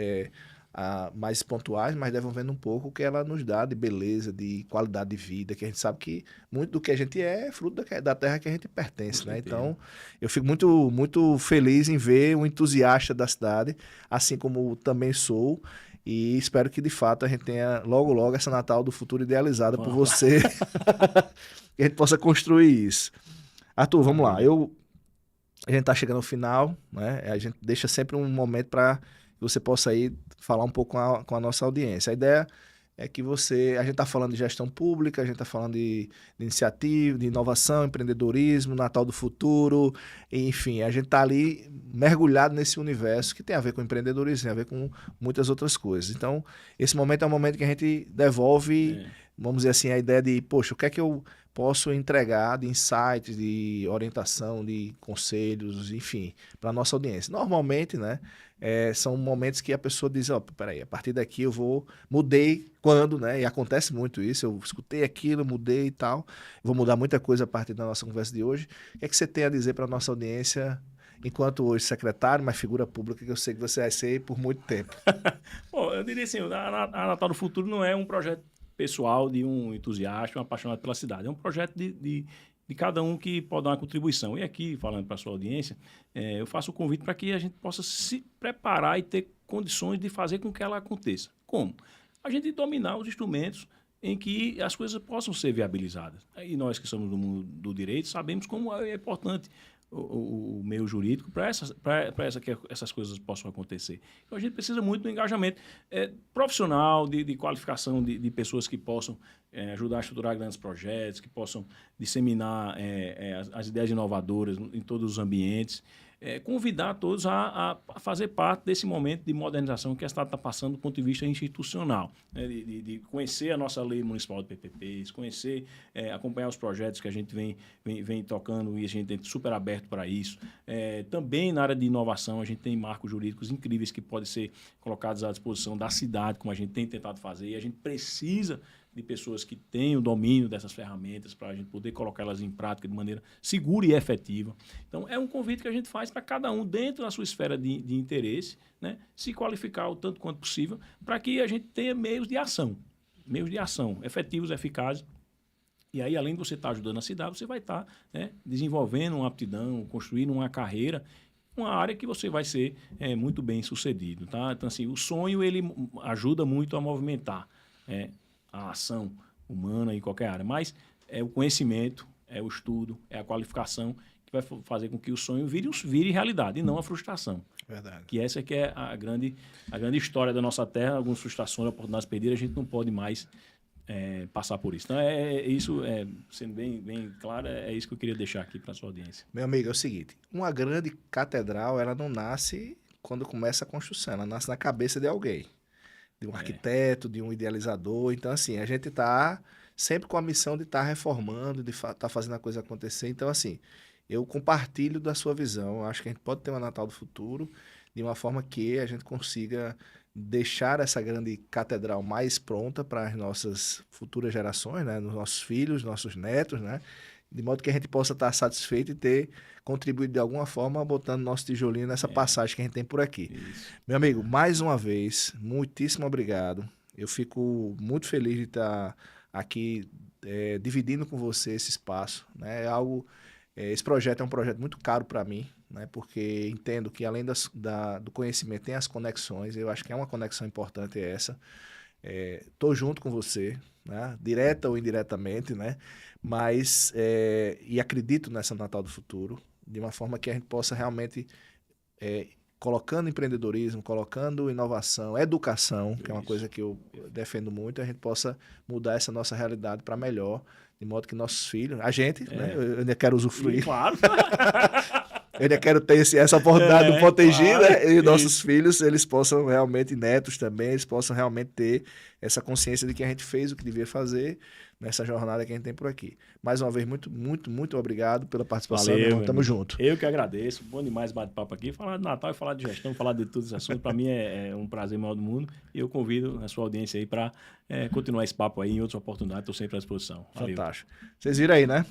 mais pontuais, mas devolvendo um pouco o que ela nos dá de beleza, de qualidade de vida, que a gente sabe que muito do que a gente é fruto da terra que a gente pertence, né? Então, eu fico muito, muito feliz em ver um entusiasta da cidade, assim como também sou, e espero que, de fato, a gente tenha logo, logo essa Natal do futuro idealizada por você, que a gente possa construir isso. Arthur, vamos lá. A gente está chegando ao final, né? A gente deixa sempre um momento para que você possa aí falar um pouco com a nossa audiência. A ideia é que a gente está falando de gestão pública, a gente está falando de iniciativa, de inovação, empreendedorismo, Natal do futuro, enfim, a gente está ali mergulhado nesse universo que tem a ver com empreendedorismo, tem a ver com muitas outras coisas. Então, esse momento é um momento que a gente devolve, vamos dizer assim, a ideia de, poxa, o que é que eu posso entregar de insights, de orientação, de conselhos, enfim, para a nossa audiência. Normalmente, né, são momentos que a pessoa diz, peraí, a partir daqui mudei quando, né, e acontece muito isso, eu escutei aquilo, mudei e tal, vou mudar muita coisa a partir da nossa conversa de hoje. O que é que você tem a dizer para a nossa audiência, enquanto hoje secretário, mas figura pública, que eu sei que você vai ser por muito tempo? Bom, eu diria assim, a Natal do Futuro não é um projeto pessoal de um entusiasta, um apaixonado pela cidade. É um projeto de cada um que pode dar uma contribuição. E aqui, falando para a sua audiência, eu faço o convite para que a gente possa se preparar e ter condições de fazer com que ela aconteça. Como? A gente dominar os instrumentos em que as coisas possam ser viabilizadas. E nós que somos do mundo do direito sabemos como é importante o meio jurídico para que essas coisas possam acontecer. Então, a gente precisa muito do engajamento profissional, de qualificação de pessoas que possam ajudar a estruturar grandes projetos, que possam disseminar as ideias inovadoras em todos os ambientes. Convidar todos a fazer parte desse momento de modernização que a cidade está passando do ponto de vista institucional, né? De conhecer a nossa lei municipal de PPPs, conhecer, acompanhar os projetos que a gente vem tocando e a gente é super aberto para isso. Também na área de inovação, a gente tem marcos jurídicos incríveis que podem ser colocados à disposição da cidade, como a gente tem tentado fazer, e a gente precisa de pessoas que tenham domínio dessas ferramentas para a gente poder colocá-las em prática de maneira segura e efetiva. Então, é um convite que a gente faz para cada um, dentro da sua esfera de interesse, né, se qualificar o tanto quanto possível para que a gente tenha meios de ação efetivos, eficazes. E aí, além de você estar ajudando a cidade, você vai estar, né, desenvolvendo uma aptidão, construindo uma carreira, uma área que você vai ser muito bem sucedido. Tá? Então, assim, o sonho ele ajuda muito a movimentar a ação humana em qualquer área, mas é o conhecimento, é o estudo, é a qualificação que vai fazer com que o sonho vire realidade e não a frustração. Verdade. Que essa que é a grande história da nossa terra, algumas frustrações, oportunidades perdidas, a gente não pode mais passar por isso. Então, sendo bem claro, é isso que eu queria deixar aqui para a sua audiência. Meu amigo, é o seguinte, uma grande catedral, ela não nasce quando começa a construção, ela nasce na cabeça de alguém. De um arquiteto, de um idealizador. Então, assim, a gente está sempre com a missão de estar reformando, de estar fazendo a coisa acontecer. Então, assim, eu compartilho da sua visão. Eu acho que a gente pode ter uma Natal do futuro de uma forma que a gente consiga deixar essa grande catedral mais pronta para as nossas futuras gerações, né? Nos nossos filhos, nossos netos, né? De modo que a gente possa estar satisfeito e ter contribuído de alguma forma, botando nosso tijolinho nessa passagem que a gente tem por aqui. Isso. Meu amigo, mais uma vez, muitíssimo obrigado. Eu fico muito feliz de estar aqui dividindo com você esse espaço, né? Esse projeto é um projeto muito caro para mim, né? Porque entendo que além do conhecimento tem as conexões. Eu acho que é uma conexão importante essa. Tô junto com você, né? Direta ou indiretamente, né? Mas e acredito nessa Natal do Futuro de uma forma que a gente possa realmente colocando empreendedorismo, colocando inovação, educação, que é uma coisa que eu defendo muito, a gente possa mudar essa nossa realidade para melhor, de modo que nossos filhos, a gente, né, eu ainda quero usufruir. Claro. Eu ainda quero ter essa oportunidade do proteger, claro, né? E nossos filhos, eles possam realmente, netos também, eles possam realmente ter essa consciência de que a gente fez o que devia fazer nessa jornada que a gente tem por aqui. Mais uma vez, muito, muito, muito obrigado pela participação. Valeu, meu irmão. Tamo junto. Eu que agradeço. Bom demais bate-papo aqui. Falar de Natal e falar de gestão, falar de todos os assuntos, para mim é um prazer maior do mundo. E eu convido a sua audiência aí para continuar esse papo aí em outras oportunidades. Estou sempre à disposição. Valeu. Fantástico. Vocês viram aí, né?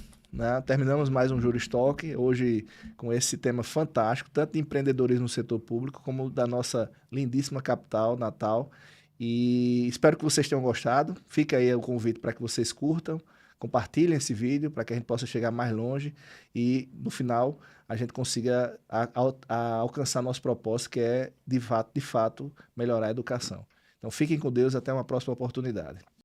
Terminamos mais um Júris Talk, hoje com esse tema fantástico, tanto de empreendedorismo no setor público, como da nossa lindíssima capital, Natal. E espero que vocês tenham gostado. Fica aí o convite para que vocês curtam, compartilhem esse vídeo, para que a gente possa chegar mais longe e, no final, a gente consiga alcançar nosso propósito, que é, de fato, melhorar a educação. Então, fiquem com Deus, até uma próxima oportunidade.